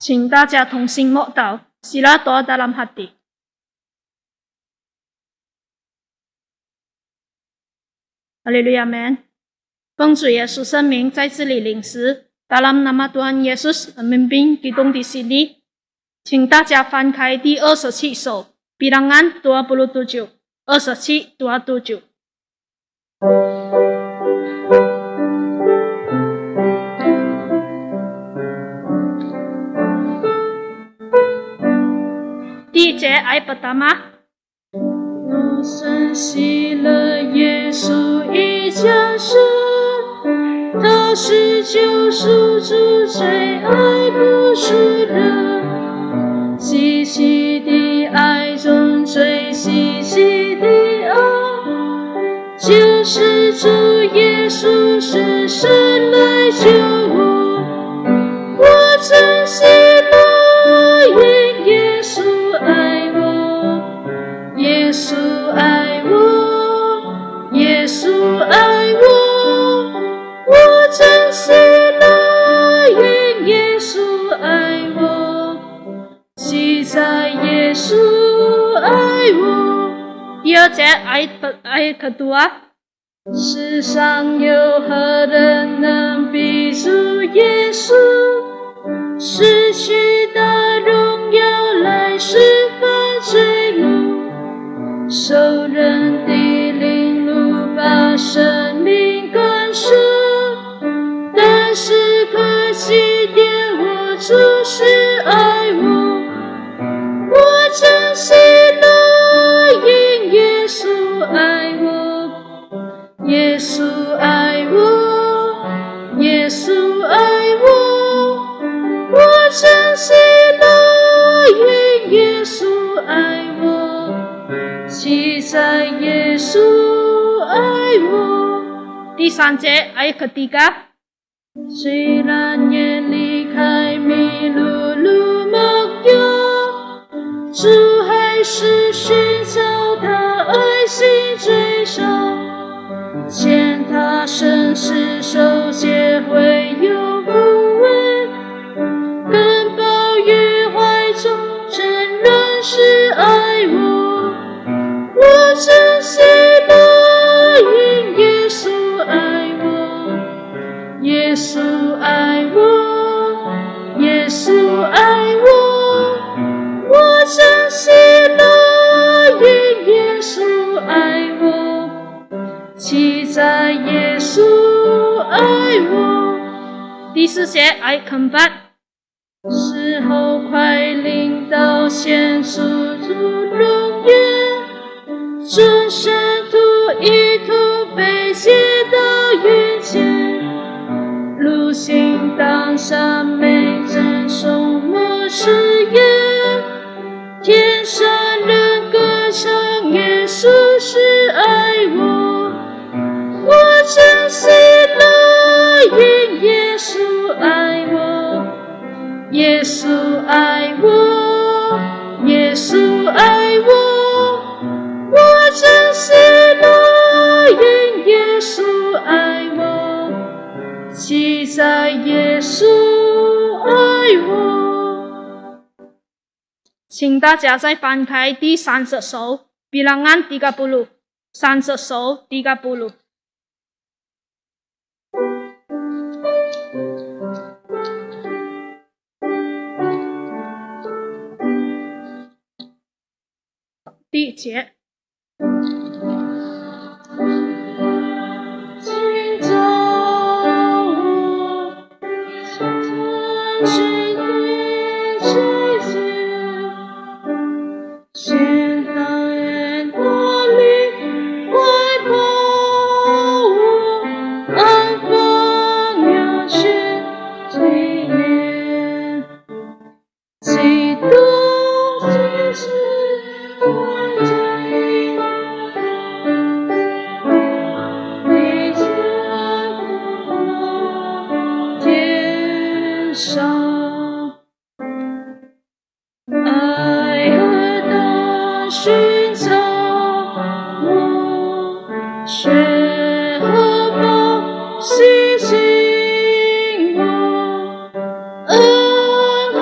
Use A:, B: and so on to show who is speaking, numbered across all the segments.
A: 请大家同心默祷。Sila doa dalam hati. Haleluya, amin. 奉主耶稣圣名在这里领诗。Dalam nama Tuhan Yesus memimpin kita di sini. 请大家翻开第27首 Bilangan 27 27 第一节ayat pertama.
B: 我深信了耶稣已降生，他是救赎主，最爱不是人，细细的爱中最细细的爱，就是主耶稣是神来救我，我真信了，因耶稣爱我，耶稣爱我，耶稣爱我，我真信了，因耶稣爱我，记在耶稣爱我。
A: 第二节ayat kedua.
B: 世上有何人能比主耶稣失去的荣耀来释放罪怒，受人的凌辱，把生命感受，但是可惜点我主是爱我，我真信了，因耶稣爱我，耶稣爱我，耶稣爱我，我真信了，因耶稣爱我，记在耶稣爱我。
A: 第三节ayat ketiga.
B: 虽然眼离开迷路路梦游，主还是寻找他爱心追上，见他生死受戒会有无畏，更抱于怀中，真然是爱我，我真信了，因耶稣爱我，耶稣爱我，耶稣爱我，我真信了，因耶稣爱我，记在耶稣爱我。
A: 第四节ayat keempat.
B: 时候快临到，显出主容颜，众圣徒一同被接到云间，路行当下美真颂末誓言，天上人歌唱耶稣是爱我，我真信了，因耶稣爱我，耶稣爱我，耶稣爱我，我真信了，因耶稣爱我，记在耶稣爱我。
A: 请大家再翻开第30首 Bilangan 30. 30 首 30. 第一节。
B: 今朝我向他去对追见，先当愿他里怀抱我，安放要去对面，基督既是我在你家过天上，爱和大寻找我，血和宝洗净我，恩和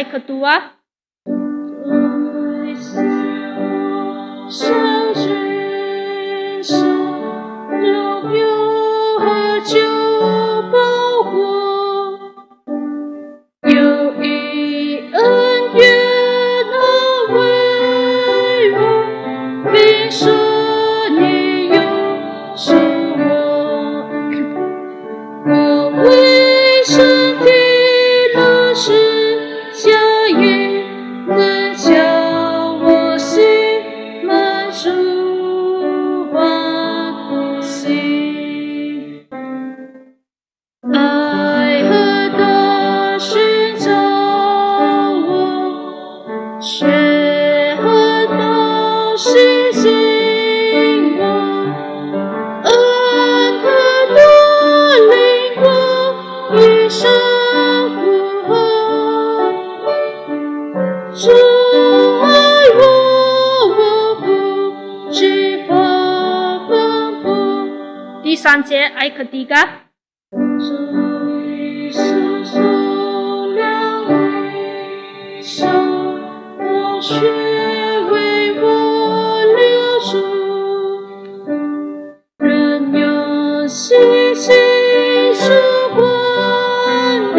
A: ayat kedua.
B: 上君上拥有和救保护，有一恩怨能为我，并说你有属我，我为身体的事加以能叫我心满足欢喜，爱和的寻找我，血和的洗净我，恩和的领我一生复合，主爱我不惧怕风波。
A: 第3节 ayat ketiga.
B: 主耶稣所量为伤，宝血为我流出，任由星星曙光的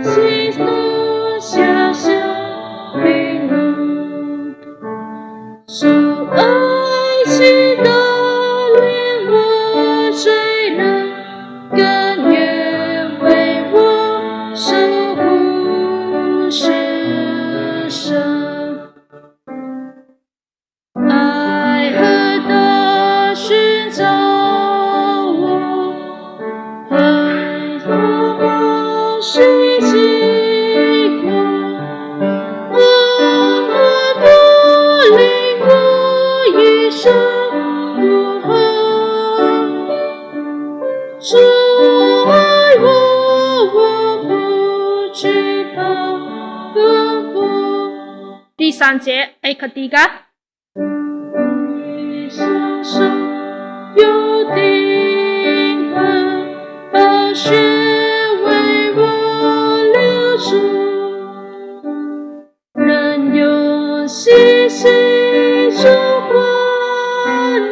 B: 心中小小冰露，主爱情的令我谁能甘愿为我守护世生，爱和的寻找我，爱和的洗净我，恩和的领我一生复合，主爱我不惧怕风波。
A: 第3节 ayat ketiga.
B: 双手有定痕，宝血为我流出，任由星星烛光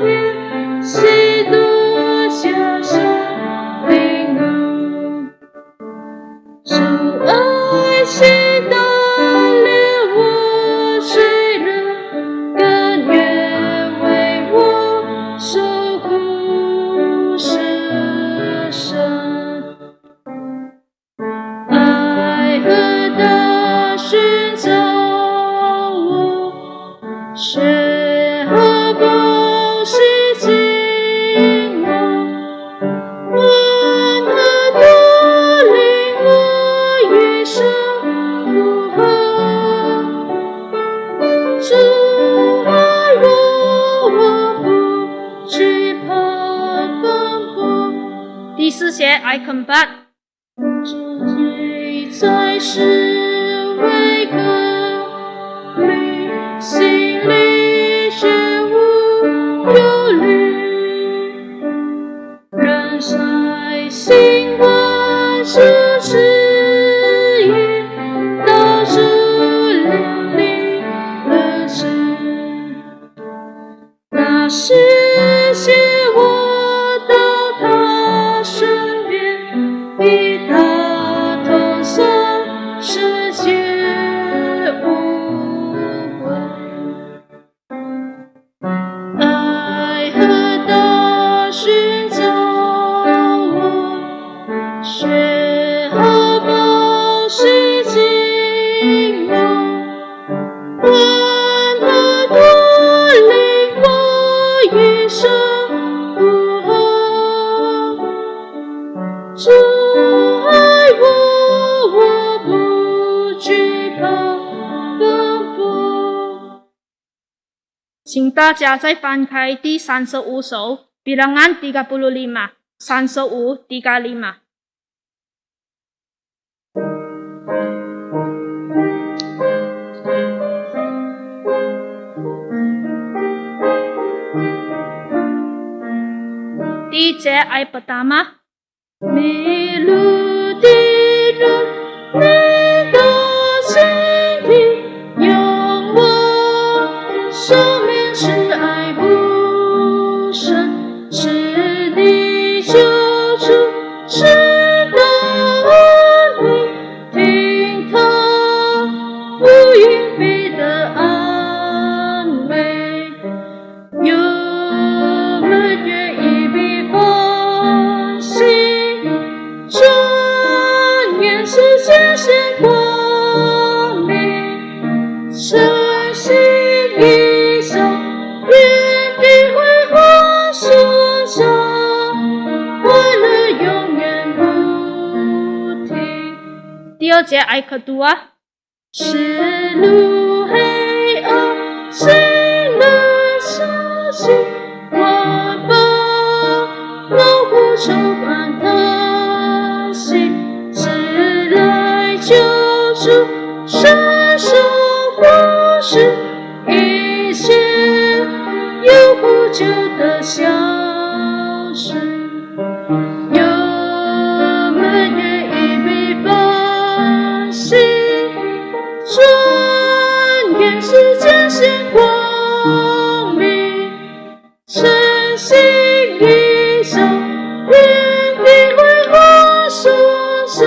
B: 年，喜怒小小冰露，主爱情的令我谁能甘愿为我守护世生，爱和的寻找我，血和宝洗净我，恩和的领我一生复合，主爱我不惧怕风波。
A: 第4节 ayat keempat.
B: 主你在世为隔离，心里绝无忧虑，人在心万事之意，到处淋漓了之，那时写我到他身边，与他同享世界无悔，爱和的寻找我，血和宝洗净我，恩和的领我一生复合，主爱我不惧怕风波。
A: 请大家再翻开第35首 Bilangan 35, 35. 第1节 ayat pertama.
B: Milu di dalam negara 隐蔽的安慰，有们愿意比放心，转眼世界显光明，晨曦一手，原地辉煌生长，快乐永远不停。
A: 第二节ayat kedua，
B: 是路黑暗，谁能相信？万邦老虎愁烦叹息，是来救主，伸手扶持，一切有呼救的消失。有们愿意被放心，转眼世间显光明，晨曦一手，原地辉煌生长，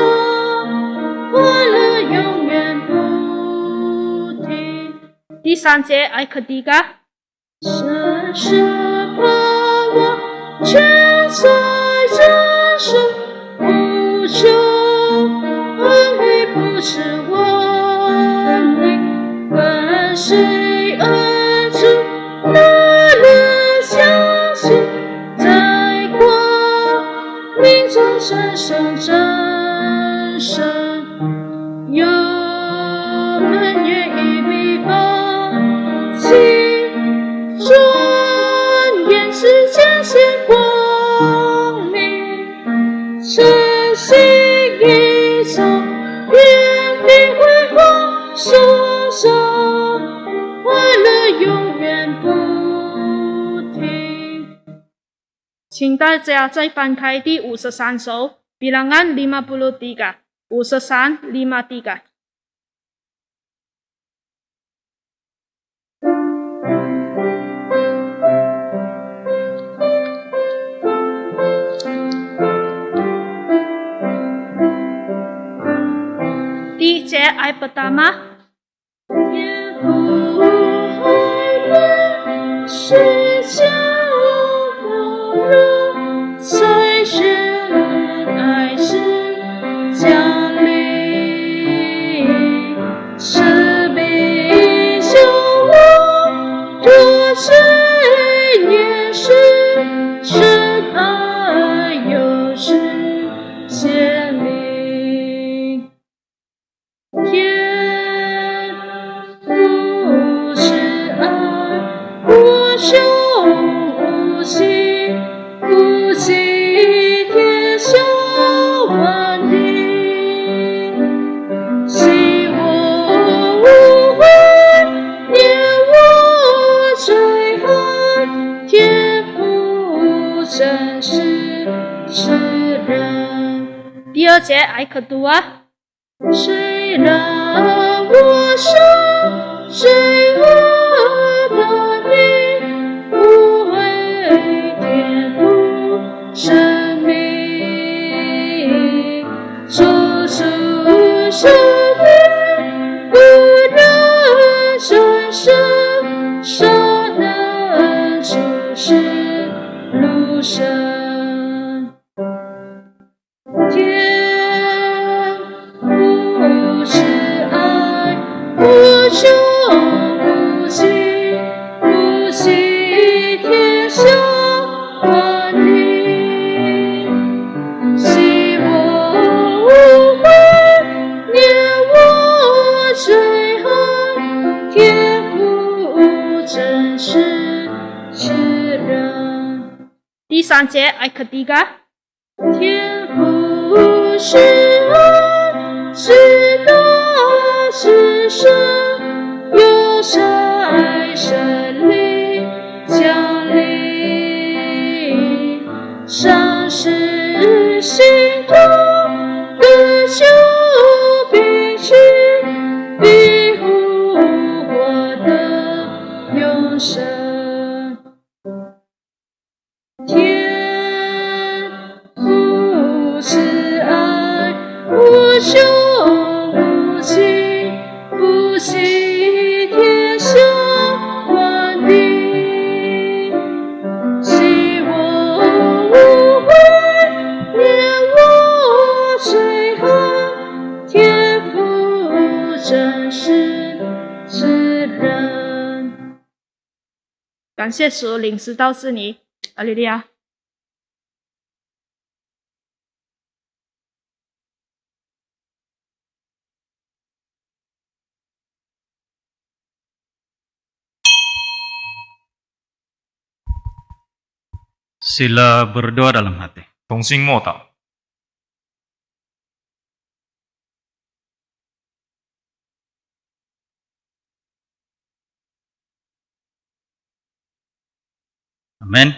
B: 快乐永远不停。
A: 第三节ayat ketiga，
B: 深深盼望，却在这生无穷，恩惠不是万里，跟随恩主，哪能相信？在光明中闪闪战胜，有们愿意比放弃，转眼世间显光明，晨曦一手，原地辉煌生长，快乐永远不停。
A: 请大家再翻开第53首Bilangan 53 53 53。第一节ayat pertama，
B: 天父海边，谁叫我放任？才选爱是降临，生命救我，多罪孽是真爱又是显明。天父是爱，我胸无息，不计天下万里，惜我无悔，念我罪恨，天父真是世人。
A: 第二节ayat kedua，
B: 谁让我受罪恶的你，无畏天父生命，主出生的不能战胜，杀能出世路神。天父是爱，我胸无息，不计天下万里，惜我无悔，念我罪恨，天父真是世人。
A: 第三节ayat ketiga，
B: 天父是爱，是大是深，有爱神力降临，上是心痛的救必去，庇护我的永生。天父是爱，我胸无息，不
A: 感谢主，领时到是你，哈利路亚。
C: Sila berdoa dalam hati.
D: 同心默祷。
C: Amin.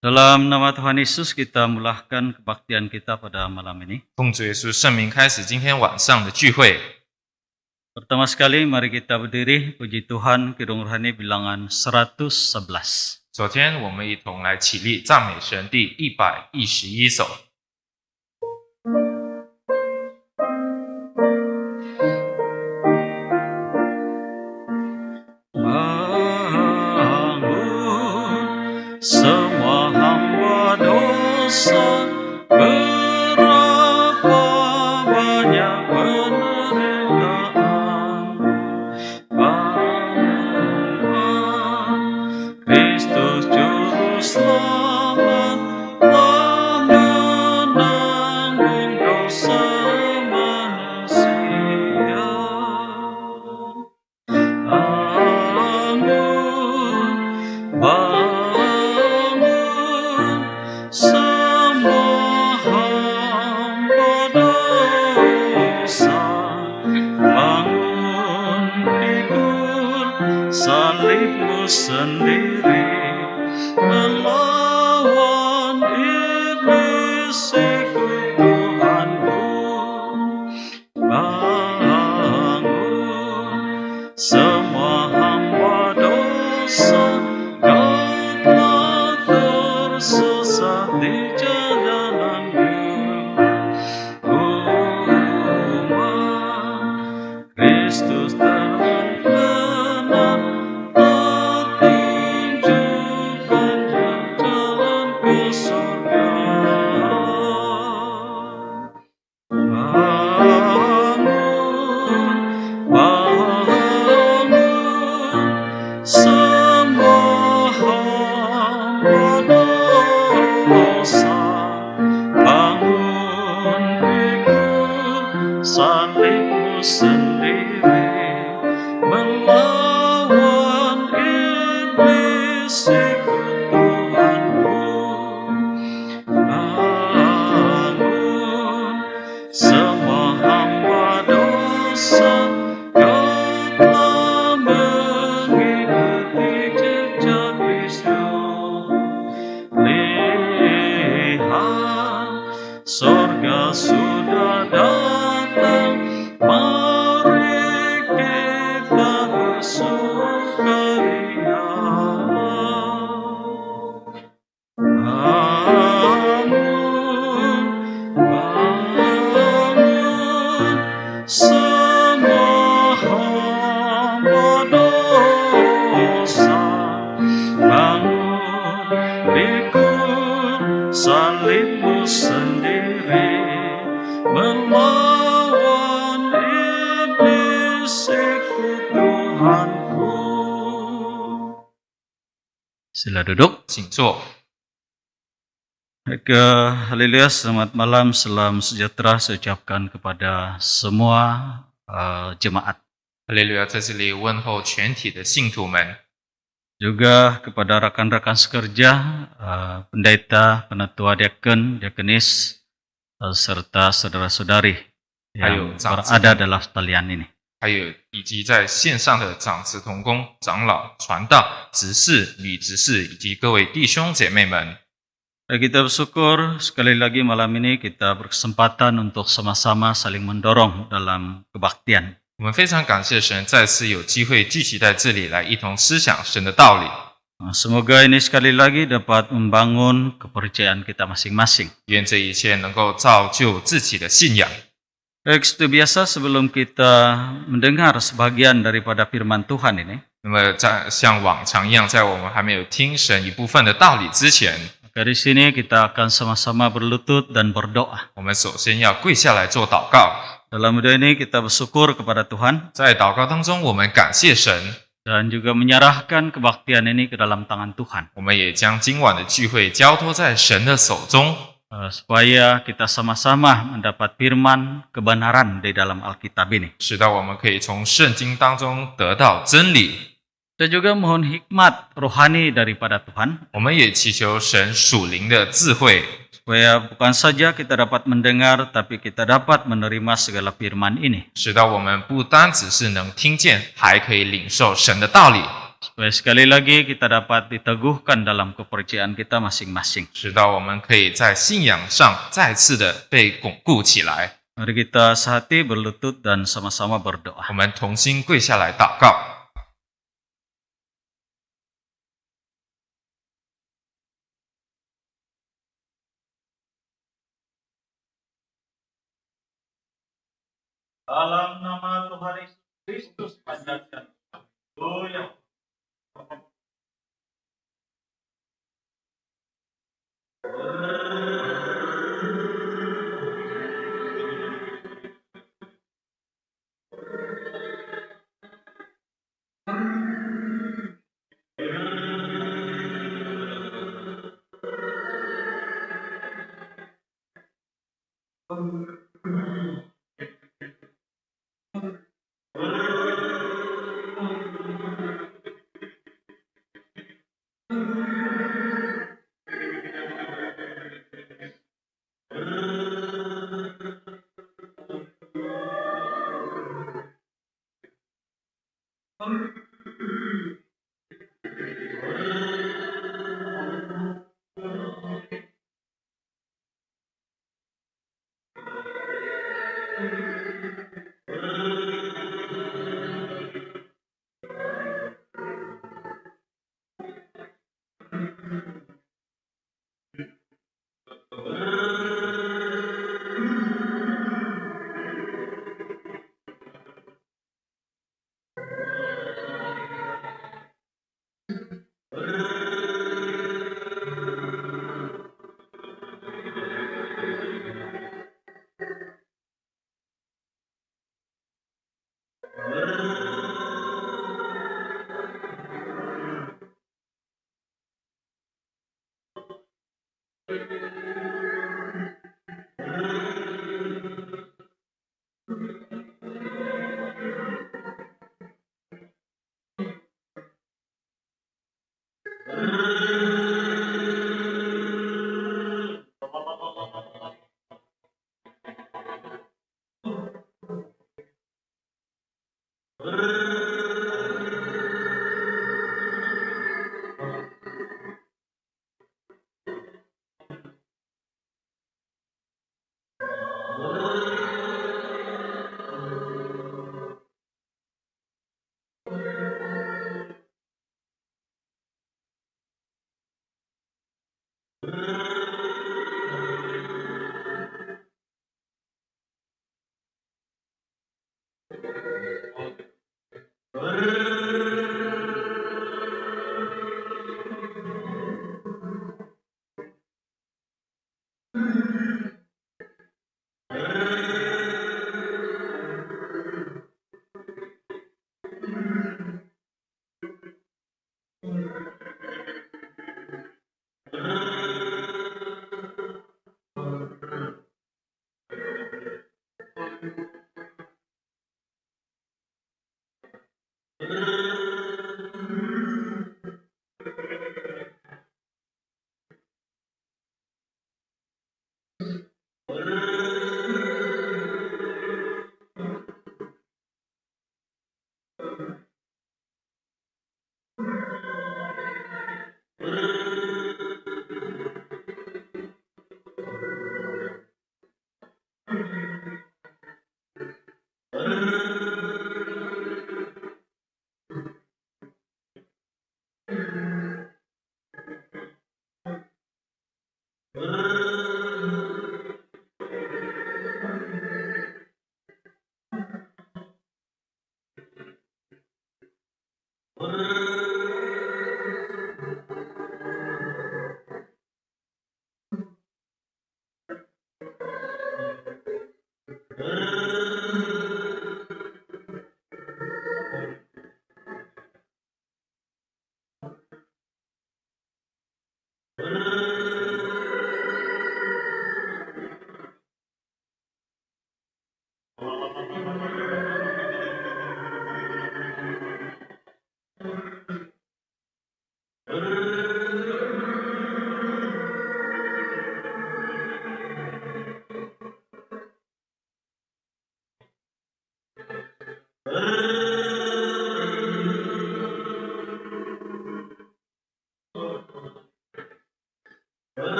C: Dalam nama Tuhan Yesus kita mulahkan kebaktian kita pada malam ini.
D: 奉主耶稣圣名开始今天晚上的聚会。
C: Pertama sekali mari kita berdiri, puji Tuhan, Kidung Rohani bilangan 111.
D: 首先，我们一同来起立赞美神第111首。
C: Bangun semua hamba dosa, berapa banyak penderitaan. Bangunlah, Kristus Juru Selamat telah menanggung dosa manusia. Bangun semua hamba dosa, bangun pikul salibmu sendiri, melawan iblis ikut Tuhanku. Bangun semua hamba dosa, kau telah tersesat di jalanmu. Umat Kristus Tuhan benar, telah tunjukkan jalan ke surga. Bangun semua hamba dosa, bangun pikul salibmu sendiri, melawan iblis ikut Tuhanku. Bangun semua hamba dosa, kau telah mengikuti jejak Kristus. Lihat, sorga sudah datang, mari kita bersukaria. Bangun, bangun semua hamba dosa, bangun pikul salibmu sendiri, melawan iblis ikut Tuhanku. Sila duduk.
D: 请坐。
C: Haleluya, selamat malam, salam sejahtera saya ucapkan kepada semua jemaat.
D: 哈利路亚，在这里问候全体的信徒们，
C: Juga kepada rekan-rekan sekerja, pendeta, penatua diaken, diakenis, serta saudara-saudari yang
D: Ayo, Zang
C: berada
D: Zang.
C: dalam talian ini.
D: 还有以及在线上的长子同工、长老、传道、执事、女执事以及各位弟兄姐妹们，
C: Kita bersyukur sekali lagi malam ini kita berkesempatan untuk sama-sama saling mendorong dalam kebaktian.
D: 我们非常感谢神，再次有机会聚集在这里来一同思想神的道理。
C: Semoga ini sekali lagi dapat membangun kepercayaan kita masing-masing.
D: 愿这一切能够造就自己的信仰。
C: Seperti biasa sebelum kita mendengar sebagian daripada firman Tuhan ini,
D: 那么在像往常一样，在我们还没有听神一部分的道理之前，
C: dari sini kita akan sama-sama berlutut dan berdoa.
D: 我们首先要跪下来做祷告。
C: Dalam doa ini kita bersyukur kepada Tuhan
D: 在祷告当中，我们感谢神，
C: dan juga menyerahkan kebaktian ini ke dalam tangan Tuhan.
D: 我们也将今晚的聚会交托在神的手中，
C: Supaya kita sama-sama mendapat firman kebenaran di dalam Alkitab ini.
D: 使到我们可以从圣经当中得到真理。
C: Kita juga mohon hikmat rohani daripada Tuhan,
D: 我们也祈求神属灵的智慧，
C: supaya bukan saja kita dapat mendengar, tapi kita dapat menerima segala firman ini.
D: 使到我们不单只是能听见，还可以领受神的道理，
C: Supaya sekali lagi kita dapat diteguhkan dalam kepercayaan kita masing-masing.
D: 使到我们可以在信仰上再次的被巩固起来。
C: Mari kita sehati berlutut dan sama-sama berdoa.
D: 我们同心跪下来祷告。
C: Dalam nama Tuhan Yesus Kristus, panjatkan. Haleluya.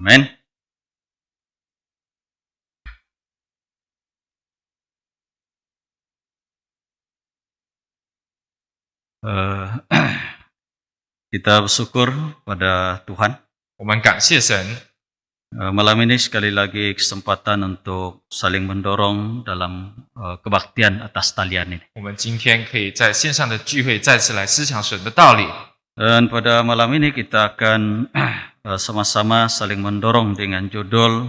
C: Amin. Kita bersyukur pada Tuhan.
D: 我们感谢神，
C: Malam ini sekali lagi kesempatan untuk saling mendorong dalam kebaktian atas talian ini.
D: 我们今天可以在线上的聚会再次来思想神的道理。
C: Dan pada malam ini kita akan sama-sama saling mendorong dengan judul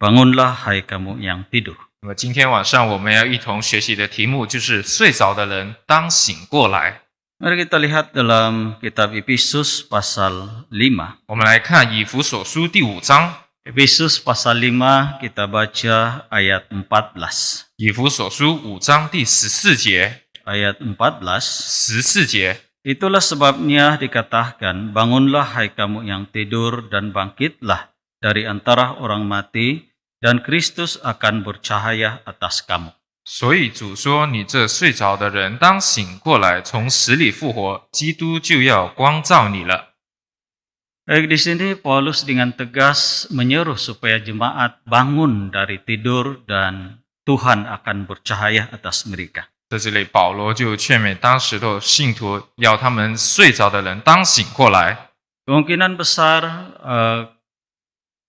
C: Bangunlah hai kamu yang tidur.
D: 那么今天晚上我们要一同学习的题目就是睡着的人当醒过来。
C: Mari kita lihat dalam kitab Efesus pasal 5.
D: 我们来看以弗所书第5章，
C: Efesus pasal 5 kita baca ayat 14.
D: 以弗所书5章第14节，
C: Ayat 14.
D: 14节。
C: Itulah sebabnya dikatakan, bangunlah hai kamu yang tidur dan bangkitlah dari antara orang mati, dan Kristus akan bercahaya atas kamu.
D: 所以主说：“你这睡着的人，当醒过来，从死里复活，基督就要光照你了。”
C: Baik, di sini Paulus dengan tegas menyeru supaya jemaat bangun dari tidur dan Tuhan akan bercahaya atas mereka.
D: 在这里，保罗就劝勉当时的信徒，要他们睡着的人当醒过来。
C: Kemungkinan besar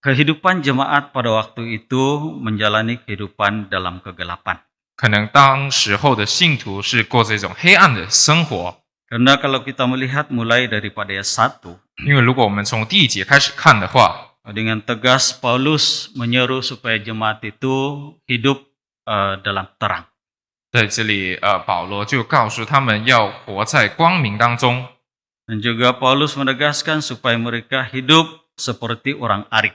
C: kehidupan jemaat pada waktu itu menjalani kehidupan dalam kegelapan.
D: 可能当时候的信徒是过这种黑暗的生活，
C: Karena kalau kita melihat mulai daripada ayat 1,
D: 因为如果我们从第1节开始看的话，
C: dengan tegas Paulus menyeru supaya jemaat itu hidup dalam terang.
D: 在这里，保罗就告诉他们要活在光明当中。
C: Dan juga Paulus menegaskan supaya mereka hidup seperti orang arik.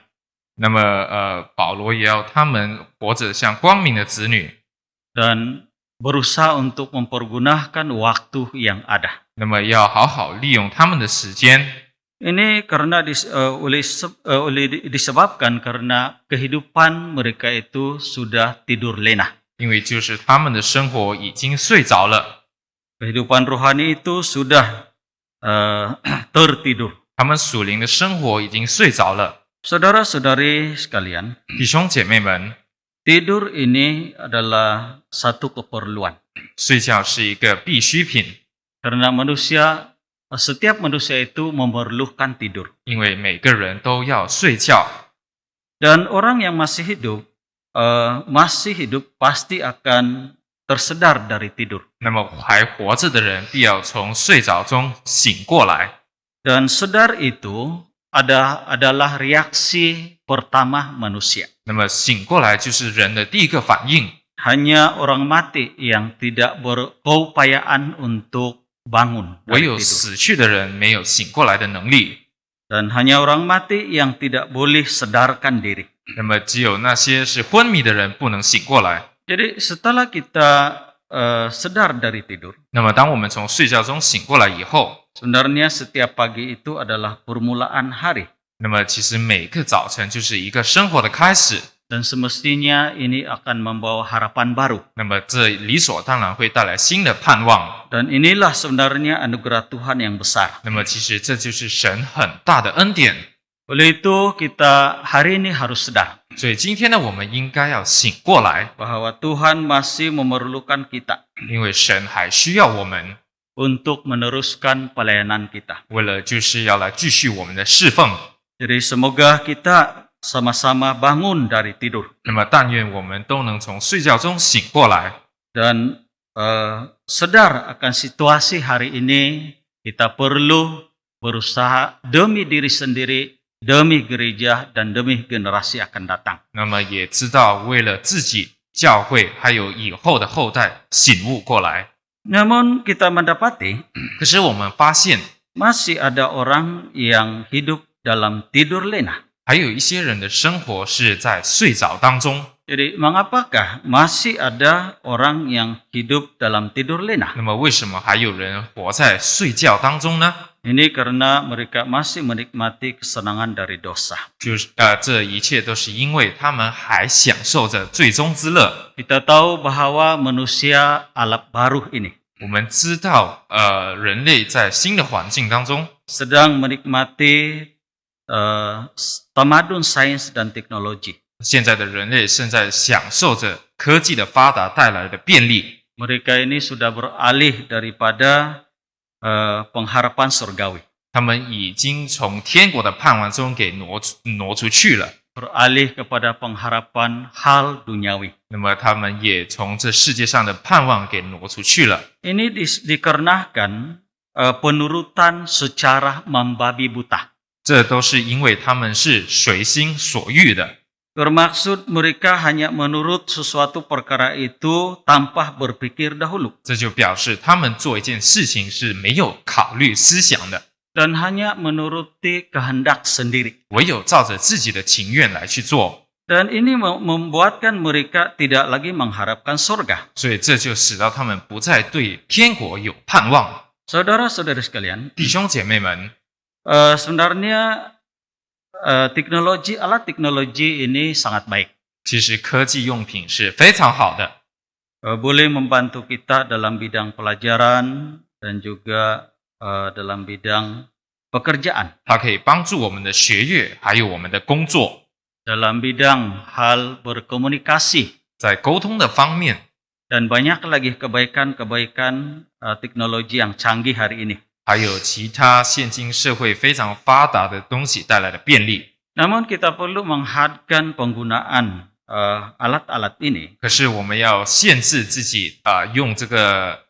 D: 那么，保罗也要他们活着像光明的子女。
C: Dan berusaha untuk mempergunakan waktu yang ada.
D: 那么要好好利用他们的时间，
C: Ini karena disebabkan karena kehidupan mereka itu sudah tidur lena.
D: 因为就是他们的生活已经睡着了，
C: Kehidupan rohani itu sudah tertidur.
D: 他们属灵的生活已经睡着了。
C: Saudara-saudari sekalian,
D: 弟兄姐妹们，
C: tidur ini adalah satu keperluan.
D: 睡觉是一个必需品，
C: Karena setiap manusia itu memerlukan tidur.
D: 因为每个人都要睡觉。
C: Dan orang yang masih hidup pasti akan tersedar dari tidur.
D: 那么还活着的人，必要从睡着中醒过来。
C: Dan sedar itu adalah reaksi pertama manusia.
D: 那么醒过来就是人的第一个反应。
C: Hanya orang mati yang tidak berkeupayaan untuk bangun
D: 唯
C: dari
D: 有
C: tidur.
D: 死去的人没有醒过来的能力。
C: Dan hanya orang mati yang tidak boleh sadarkan diri.
D: 那么只有那些是昏迷的人不能醒过来。
C: Jadi setelah kita sedar dari tidur,
D: 那么当我们从睡觉中醒过来以后，
C: sebenarnya setiap pagi itu adalah permulaan hari.
D: 那么其实每个早晨就是一个生活的开始。
C: Dan semestinya ini akan membawa harapan baru.
D: 那么这理所当然会带来新的盼望。
C: Dan inilah sebenarnya anugerah Tuhan yang besar.
D: 那么其实这就是神很大的恩典。
C: Oleh itu kita hari ini harus sadar
D: 所以今天呢，我们应该要醒过来，
C: bahwa Tuhan masih memerlukan kita
D: 因为神还需要我们，
C: untuk meneruskan pelayanan kita.
D: 为了就是要来继续我们的侍奉。
C: Jadi semoga kita sama-sama bangun dari tidur
D: 那么但愿我们都能从睡觉中醒过来，
C: dan sadar akan situasi hari ini. Kita perlu berusaha demi diri sendiri, demi gereja, dan demi generasi akan datang.
D: 那么也知道为了自己、教会还有以后的后代醒悟过来。
C: Namun kita mendapati
D: 可是我们发现，
C: masih ada orang yang hidup dalam tidur lena.
D: 还有一些人的生活是在睡着当中。
C: Jadi mengapakah masih ada orang yang hidup dalam tidur lena?
D: 那么为什么还有人活在睡觉当中呢？
C: Ini karena mereka masih menikmati kesenangan dari dosa.
D: 就是这一切都是因为他们还享受着最终之乐。
C: Kita tahu bahwa manusia alam baru ini
D: 我们知道，人类在新的环境当中，
C: sedang menikmati tamadun sains dan teknologi.
D: 现在的人类正在享受着科技的发达带来的便利。
C: Mereka ini sudah beralih daripada pengharapan surgawi,
D: 他们已经从天国的盼望中给挪出去了，
C: beralih kepada pengharapan hal duniawi.
D: 那么他们也从这世界上的盼望给挪出去了。
C: Ini dikarenakan penurutan secara membabi buta.
D: 这都是因为他们是随心所欲的，
C: Bermaksud mereka hanya menurut sesuatu perkara itu tanpa berpikir dahulu.
D: 这就表示他们做一件事情是没有考虑思想的，
C: Dan hanya menuruti kehendak sendiri.
D: 唯有照着自己的情愿来去做。
C: Dan ini membuatkan mereka tidak lagi mengharapkan surga.
D: 所以这就使到他们不再对天国有盼望。
C: Saudara-saudara sekalian,
D: 弟兄姐妹们，
C: sebenarnya alat teknologi ini sangat baik.
D: 其实科技用品是非常好的，
C: Boleh membantu kita dalam bidang pelajaran dan juga dalam bidang pekerjaan.
D: 它可以帮助我们的学业，还有我们的工作，
C: Dalam bidang hal berkomunikasi.
D: 在沟通的方面，
C: Dan banyak lagi kebaikan-kebaikan teknologi yang canggih hari ini.
D: 还有其他现今社会非常发达的东西带来的便利。
C: Namun kita perlu menghadkan penggunaan alat-alat ini
D: 可是我们要限制自己用这个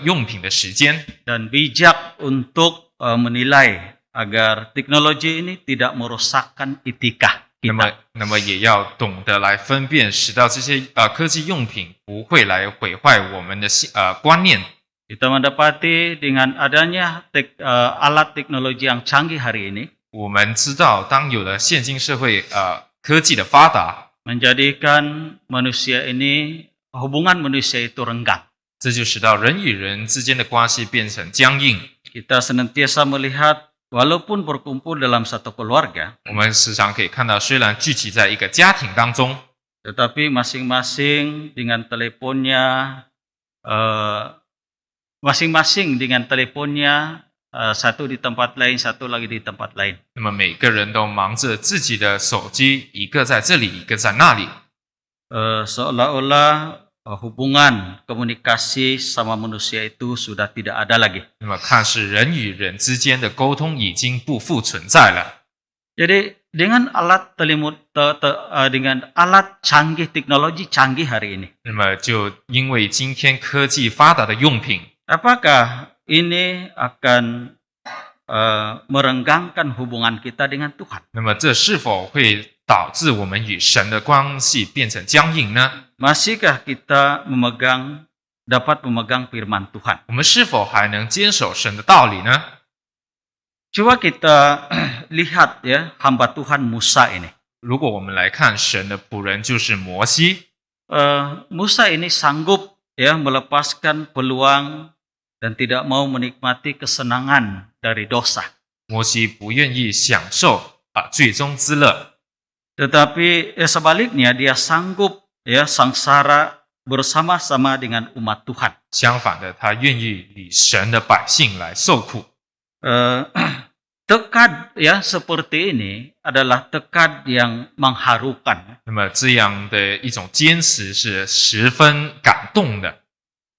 D: 用品的时间，
C: dan bijak untuk menilai agar teknologi ini tidak merusakkan etika
D: 那么也要懂得来分辨，使到这些科技用品不会来毁坏我们的观念。
C: Kita mendapati dengan adanya alat teknologi yang canggih hari ini
D: 我们知道，当有了现今社会科技的发达，
C: menjadikan manusia ini hubungan manusia itu renggang.
D: 这就使到人与人之间的关系变成僵硬。
C: Kita senantiasa melihat walaupun berkumpul dalam satu keluarga,
D: 我们时常可以看到，虽然聚集在一个家庭当中，
C: tetapi masing-masing dengan teleponnya, satu di tempat lain, satu lagi di tempat lain.
D: 那么每个人都忙着自己的手机，一个在这里，一个在那里，
C: Seolah-olah hubungan komunikasi sama manusia itu sudah tidak ada lagi.
D: 那么看似人与人之间的沟通已经不复存在了。
C: Jadi dengan dengan alat canggih, teknologi canggih hari ini,
D: 那么就因为今天科技发达的用品，
C: apakah ini akan merenggangkan hubungan kita dengan Tuhan?
D: 那么这是否会导致我们与神的关系变成僵硬呢？
C: Masihkah kita dapat memegang firman Tuhan?
D: 我们是否还能坚守神的道理呢？
C: Coba kita lihat ya hamba Tuhan Musa ini.
D: 如果我们来看神的仆人就是摩西，
C: Musa ini sanggup ya melepaskan peluang dan tidak mau menikmati kesenangan dari dosa.
D: 摩西不愿意享受最终之乐，
C: Tetapi sebaliknya dia sanggup ya sangsara bersama-sama dengan umat Tuhan.
D: 相反的，他愿意与神的百姓来受苦。
C: Tekad ya seperti ini adalah tekad yang mengharukan.
D: 那么这样的一种坚持是十分感动的。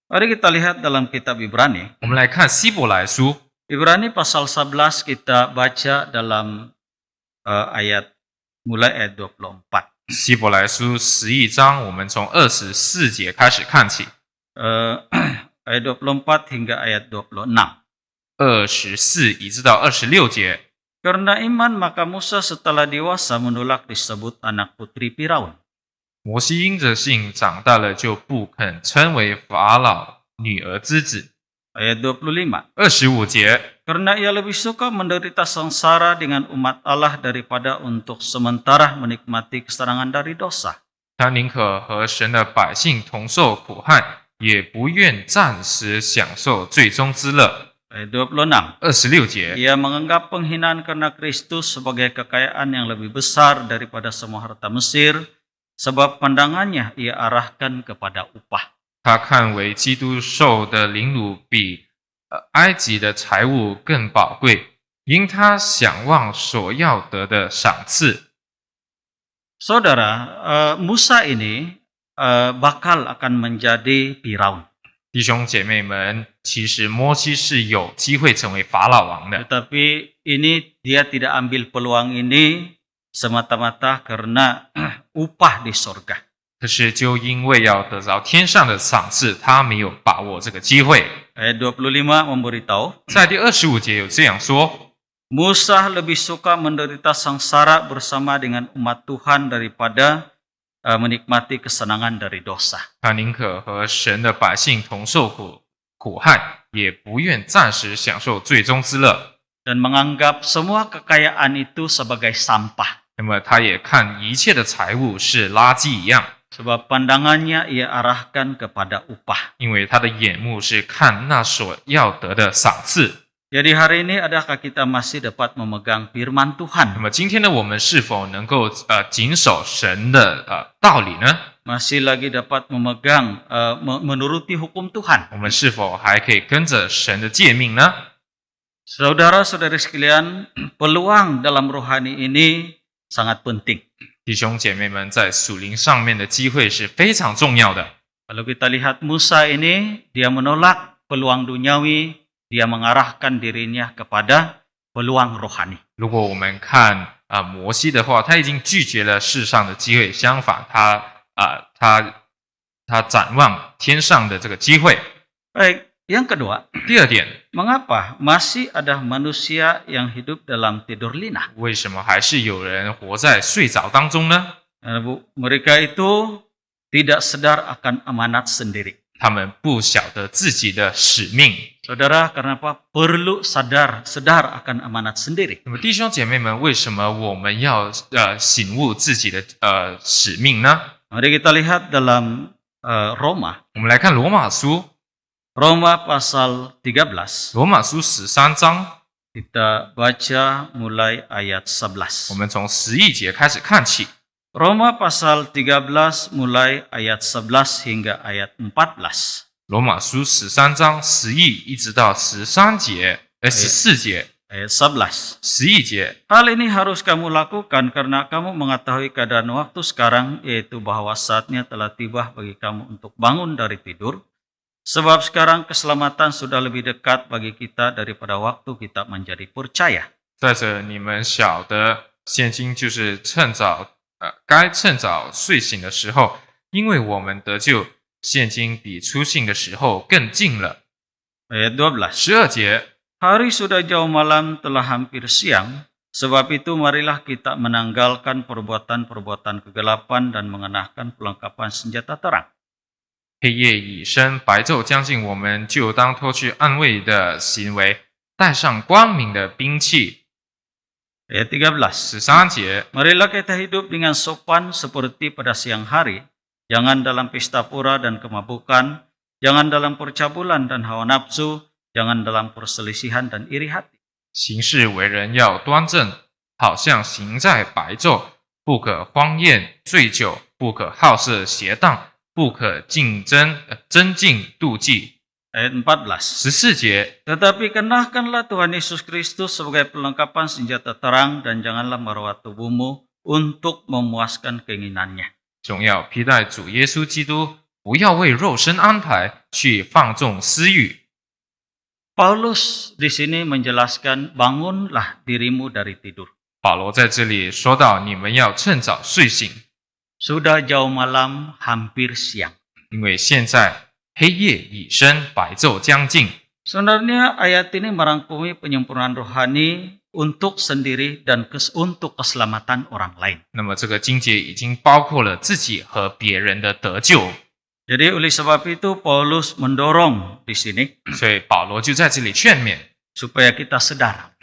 C: Mari kita lihat dalam kitab Ibrani.
D: 我们来看希伯来书，
C: Ibrani pasal 11 kita baca dalam mulai ayat 24.
D: 希伯来书11章，我们从24节开始看起，
C: Ayat 24 hingga ayat 26.
D: 24一直到26节。
C: Karena iman maka Musa setelah dewasa menolak disebut anak putri Firaun.
D: 摩西因着信长大了，就不肯称为法老女儿之子。
C: Ayat 25.
D: 25节，
C: Karena ia lebih suka menderita sengsara dengan umat Allah daripada untuk sementara menikmati kesenangan dari dosa.
D: 他宁可和神的百姓同受苦害，也不愿暂时享受最终之乐。
C: Ayat 26.
D: 26节，
C: Ia menganggap penghinaan karena Kristus sebagai kekayaan yang lebih besar daripada semua harta Mesir, sebab pandangannya ia arahkan kepada upah.
D: 他看为基督受的凌辱比埃及的财物更宝贵，因他想望所要得的赏赐。
C: Saudara, Musa ini bakal akan menjadi Firaun.
D: 弟兄姐妹们，其实摩西是有机会成为法老王的，
C: Tetapi ini dia tidak ambil peluang ini semata-mata karena upah di sorga.
D: 可是就因为要得着天上的赏赐，他没有把握这个机会。
C: Ayat 25 memberitahu,
D: 在第25节有这样说：
C: Musa lebih suka menderita sengsara bersama dengan umat Tuhan daripada menikmati kesenangan dari dosa.
D: 他宁可和神的百姓同受苦害，也不愿暂时享受最终之乐。
C: Dan menganggap semua kekayaan itu sebagai sampah.
D: 那么他也看一切的财物是垃圾一样，
C: Sebab pandangannya ia arahkan kepada upah.
D: 因为他的眼目是看那所要得的赏赐。
C: Jadi hari ini adakah kita masih dapat memegang firman
D: 那
C: Tuhan?
D: 么今天的我们是否能够谨守神的道理呢？
C: Masih lagi dapat memegang, menuruti hukum Tuhan?
D: 我们是否还可以跟着神的诫命呢？
C: Saudara-saudari sekalian, peluang dalam rohani ini sangat penting.
D: 弟兄姐妹们，在属灵上面的机会是非常重要的。
C: Kalau kita lihat Musa ini, dia menolak peluang duniawi, dia mengarahkan dirinya kepada peluang rohani.
D: 如果我们看摩西的话，他已经拒绝了世上的机会，相反，他展望天上的这个机会。
C: Baik, yang kedua,
D: 第二点，
C: mengapa masih ada manusia yang hidup dalam tidur lina?
D: 为什么还是有人活在睡着当中呢？
C: Mereka itu tidak sadar akan amanat sendiri.
D: 他们不晓得自己的使命。
C: Saudara, kenapa perlu sadar akan amanat sendiri?
D: 那么弟兄姐妹们，为什么我们要醒悟自己的使命呢？
C: Mari kita lihat dalam Roma.
D: 我们来看罗马书，
C: Roma pasal 13.
D: 罗马书13章，
C: Kita baca mulai ayat 11.
D: 我们从11节开始看起。
C: Roma pasal 13 mulai ayat 11 hingga ayat 14.
D: 罗马书13章11一直到14节
C: Ayat 11.
D: ，11节。
C: Hal ini harus kamu lakukan karena kamu mengetahui keadaan waktu sekarang, yaitu bahwa saatnya telah tiba bagi kamu untuk bangun dari tidur. Sebab sekarang keselamatan sudah lebih dekat bagi kita daripada waktu kita menjadi percaya.
D: 再者，你们晓得，现今就是该趁早睡醒的时候，因为我们得救，现今比初信的时候更近了。
C: Ayat 12.
D: 12节。
C: Hari sudah jauh, malam telah hampir siang. Sebab itu marilah kita menanggalkan perbuatan-perbuatan kegelapan dan mengenakan perlengkapan senjata terang.
D: 黑夜已深，白昼将近，我们就当脱去暗卫的行为，带上光明的兵器。
C: Ayat 13.
D: 13节，
C: Marilah kita hidup dengan sopan seperti pada siang hari. Jangan dalam pesta pura dan kemabukan. Jangan dalam percabulan dan hawa nafsu. Jangan dalam perselisihan dan iri hati.
D: 行事为人要端正，好像行在白昼，不可荒宴醉酒，不可好色邪荡，不可竞争争竞妒忌。
C: Ayat 14.
D: 14节，
C: Tetapi kenakanlah Tuhan Yesus Kristus sebagai perlengkapan senjata terang dan janganlah merawat tubuhmu untuk memuaskan keinginannya.
D: 总要披戴主耶稣基督，不要为肉身安排去放纵私欲。
C: Paulus di sini menjelaskan bangunlah dirimu dari tidur.
D: 保罗在这里说到，你们要趁早睡醒，
C: Sudah jauh malam, hampir siang.
D: 因为现在黑夜已深，白昼将近。
C: Sebenarnya ayat ini merangkumi penyempurnaan rohani untuk sendiri dan untuk keselamatan orang lain.
D: 那么这个经节已经包括了自己和别人的得救，
C: Jadi oleh sebab itu Paulus mendorong di sini
D: 所以保罗就在这里劝勉
C: supaya kita sadar.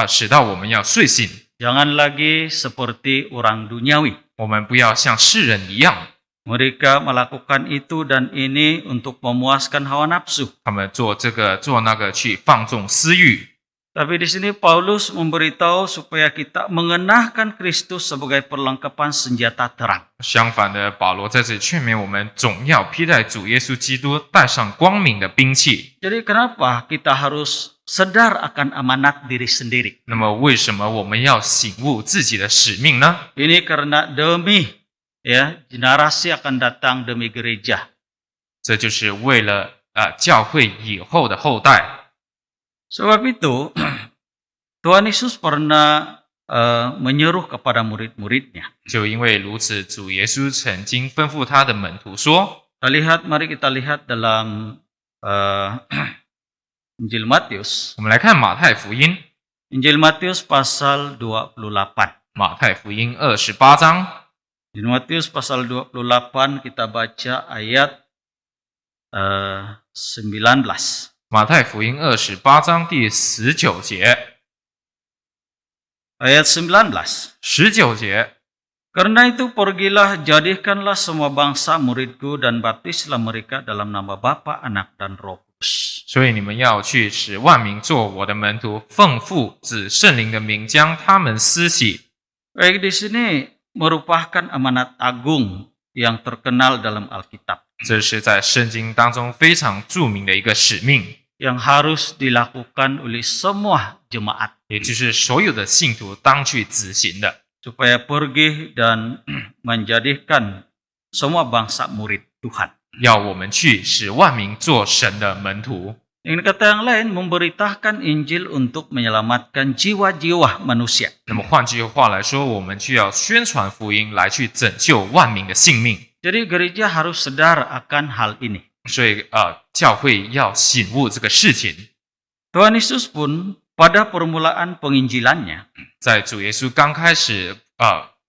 D: 使到我们要睡醒，
C: Jangan lagi seperti orang duniawi.
D: 我们不要像世人一样，
C: Mereka melakukan itu dan ini untuk memuaskan hawa nafsu.
D: 他们做这个做那个去放纵私欲。
C: Tapi di sini Paulus memberitahu supaya kita mengenakan Kristus sebagai perlengkapan senjata terang.
D: 相反的，保罗在这里劝勉我们，总要披戴主耶稣基督，带上光明的兵器。
C: Jadi kenapa kita harus sadar akan amanat diri sendiri.
D: 那么为什么我们要醒悟自己的使命呢？
C: Ini karena demi generasi akan datang, demi gereja.
D: 这就是为了教会以后的后代。
C: Sebab itu Tuhan Yesus pernah menyuruh kepada murid-muridnya.
D: 就因为如此，主耶稣曾经吩咐他的门徒说：
C: Mari kita lihat dalam Injil Matius.
D: 我们来看马太福音，
C: Injil Matius pasal 28.
D: 马太福音28章，
C: Di Matius pasal 28 kita baca ayat 19.
D: 马太福音28章第19节，
C: Ayat 19.
D: 19节。
C: Karena itu pergilah, jadikanlah semua bangsa muridku dan baptislah mereka dalam nama Bapa, Anak dan Roh Kudus.
D: 所以你们要去，使万民做我的门徒，奉父子圣灵的名将他们施洗。
C: Baik, di sini merupakan amanat agung yang terkenal dalam Alkitab
D: 这是在圣经当中非常著名的一个使命，
C: yang harus dilakukan oleh semua jemaat
D: 也就是所有的信徒当去执行的，
C: supaya pergi dan menjadikan semua bangsa murid Tuhan.
D: 要我们去，使万民做神的门徒。
C: Dengan kata yang lain, memberitakan Injil untuk menyelamatkan jiwa-jiwa manusia.
D: 那么换句话来说，我们就要宣传福音，来去拯救万民的性命。
C: Jadi gereja harus sadar akan hal ini.
D: 所以教会要醒悟这个事情。
C: Tuhan Yesus pun pada permulaan penginjilannya,
D: 在主耶稣刚开始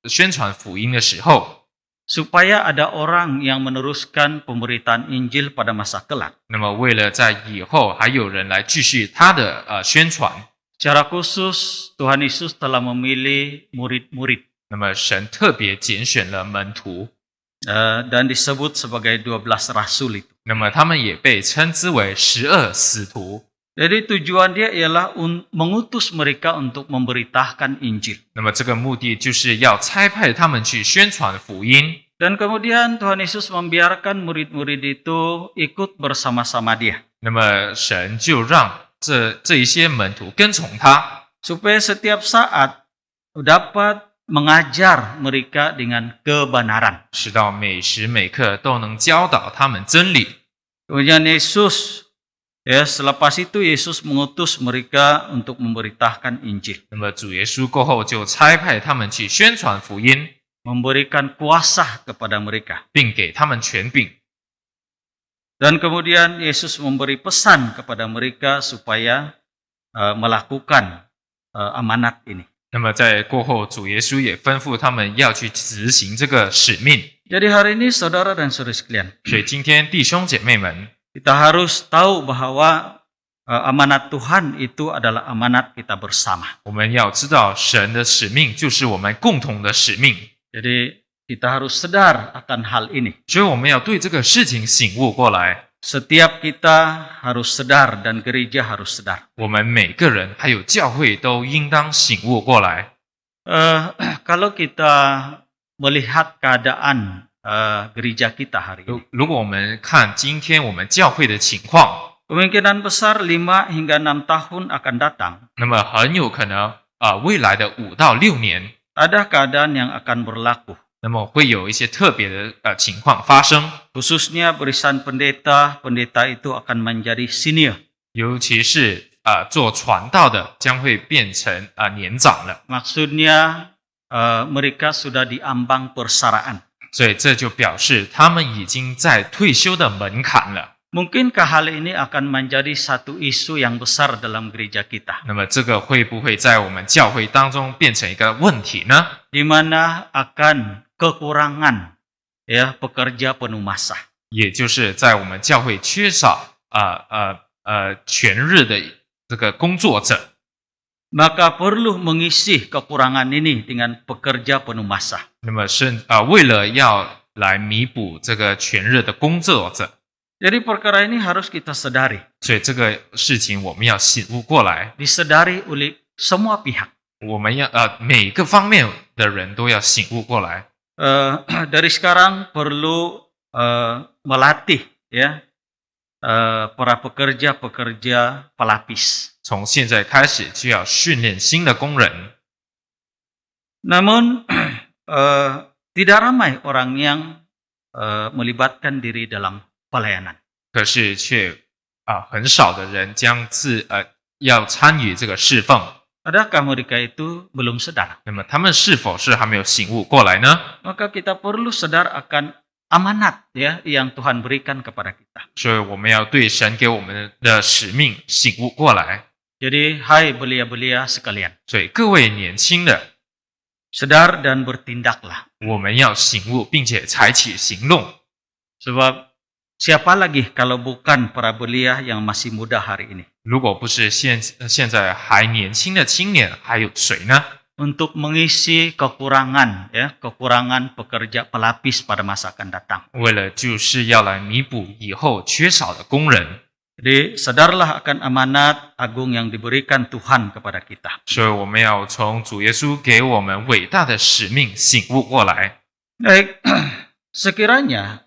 D: 宣传福音的时候，
C: supaya ada orang yang meneruskan pemberitaan Injil pada masa kelak.
D: 那么为了在以后还有人来继续他的宣传，
C: Secara khusus Tuhan Yesus telah memilih murid-murid
D: 那么神特别拣选了门徒，
C: dan disebut sebagai 12 rasul itu.
D: 那么他们也被称之为12使徒。
C: Jadi tujuan dia ialah mengutus mereka untuk memberitakan Injil.
D: 那么这个目的就是要差派他们去宣传福音。
C: Dan kemudian Tuhan Yesus membiarkan murid-murid itu ikut bersama-sama dia.
D: 那么神就让这一些门徒跟从他，
C: Supaya setiap saat dapat mengajar mereka dengan kebenaran.
D: 直到每时每刻都能教导他们真理。
C: Kemudian Yesus, selepas itu Yesus mengutus mereka untuk memberitakan Injil.
D: 那么主耶稣过后就差派他们去宣传福音，
C: Memberikan kuasa kepada mereka.
D: 并给他们权柄。
C: Dan kemudian Yesus memberi pesan kepada mereka supaya melakukan amanat ini.
D: 那么在过后，主耶稣也吩咐他们要去执行这个使命。
C: Jadi hari ini saudara dan saudari sekalian,
D: 所以今天弟兄姐妹们，
C: kita harus tahu bahwa amanat Tuhan itu adalah amanat kita bersama.
D: 我们要知道神的使命就是我们共同的使命，
C: Jadi kita harus sadar akan hal ini.
D: 所以我们要对这个事情醒悟过来。
C: Setiap kita harus sadar dan gereja harus sadar.
D: 我们每个人还有教会都应当醒悟过来。
C: Kalau kita melihat keadaan gereja kita hari ini,
D: 如果我们看今天我们教会的情况，
C: kemungkinan besar 5 hingga 6 tahun akan datang.
D: 那么很有可能未来的5到6年，
C: Ada keadaan yang akan berlaku.
D: 那么会有一些特别的情况发生，
C: Khususnya barisan pendeta itu akan menjadi senior.
D: 尤其是做传道的将会变成年长了，
C: Maksudnya mereka sudah di ambang persaraan.
D: 所以这就表示他们已经在退休的门槛了。
C: Mungkinkah hal ini akan menjadi satu isu yang besar dalam gereja kita?
D: 那么这个会不会在我们教会当中变成一个问题呢？
C: Di mana akan kekurangan pekerja penuh masa.
D: 也就是在我们教会缺少全日的这个工作者，
C: Maka perlu mengisi kekurangan ini dengan pekerja penuh masa.
D: 那么为了要来弥补这个全日的工作者，
C: Jadi perkara ini harus kita sadari.
D: 所以这个事情我们要醒悟过来，
C: Disadari oleh semua pihak.
D: 我们要每个方面的人都要醒悟过来。
C: Dari sekarang perlu melatih para pekerja-pekerja pelapis.
D: 从现在开始就要训练新的工人。
C: Namun tidak ramai orang yang melibatkan diri dalam pelayanan.
D: 可是却很少的人要参与这个侍奉。
C: Adakah mereka itu belum sadar?
D: 那么他们是否是还没有醒悟过来呢？
C: Maka kita perlu sadar akan amanat ya yang Tuhan berikan kepada kita.
D: 所以我们要对神给我们的使命醒悟过来。
C: Jadi hai belia-belia sekalian,
D: 所以各位年轻的，
C: sadar dan bertindaklah.
D: 我们要醒悟，并且采取行动。
C: Sebab siapa lagi kalau bukan para belia yang masih muda hari ini?
D: 如果不是现在还年轻的青年，还有谁呢？
C: Untuk mengisi kekurangan pekerja pelapis pada masa akan datang.
D: 为了就是要来弥补以后缺少的工人。
C: Jadi sadarlah akan amanat agung yang diberikan Tuhan kepada kita.
D: 所以我们要从主耶稣给我们伟大的使命醒悟过来。
C: Baik, sekiranya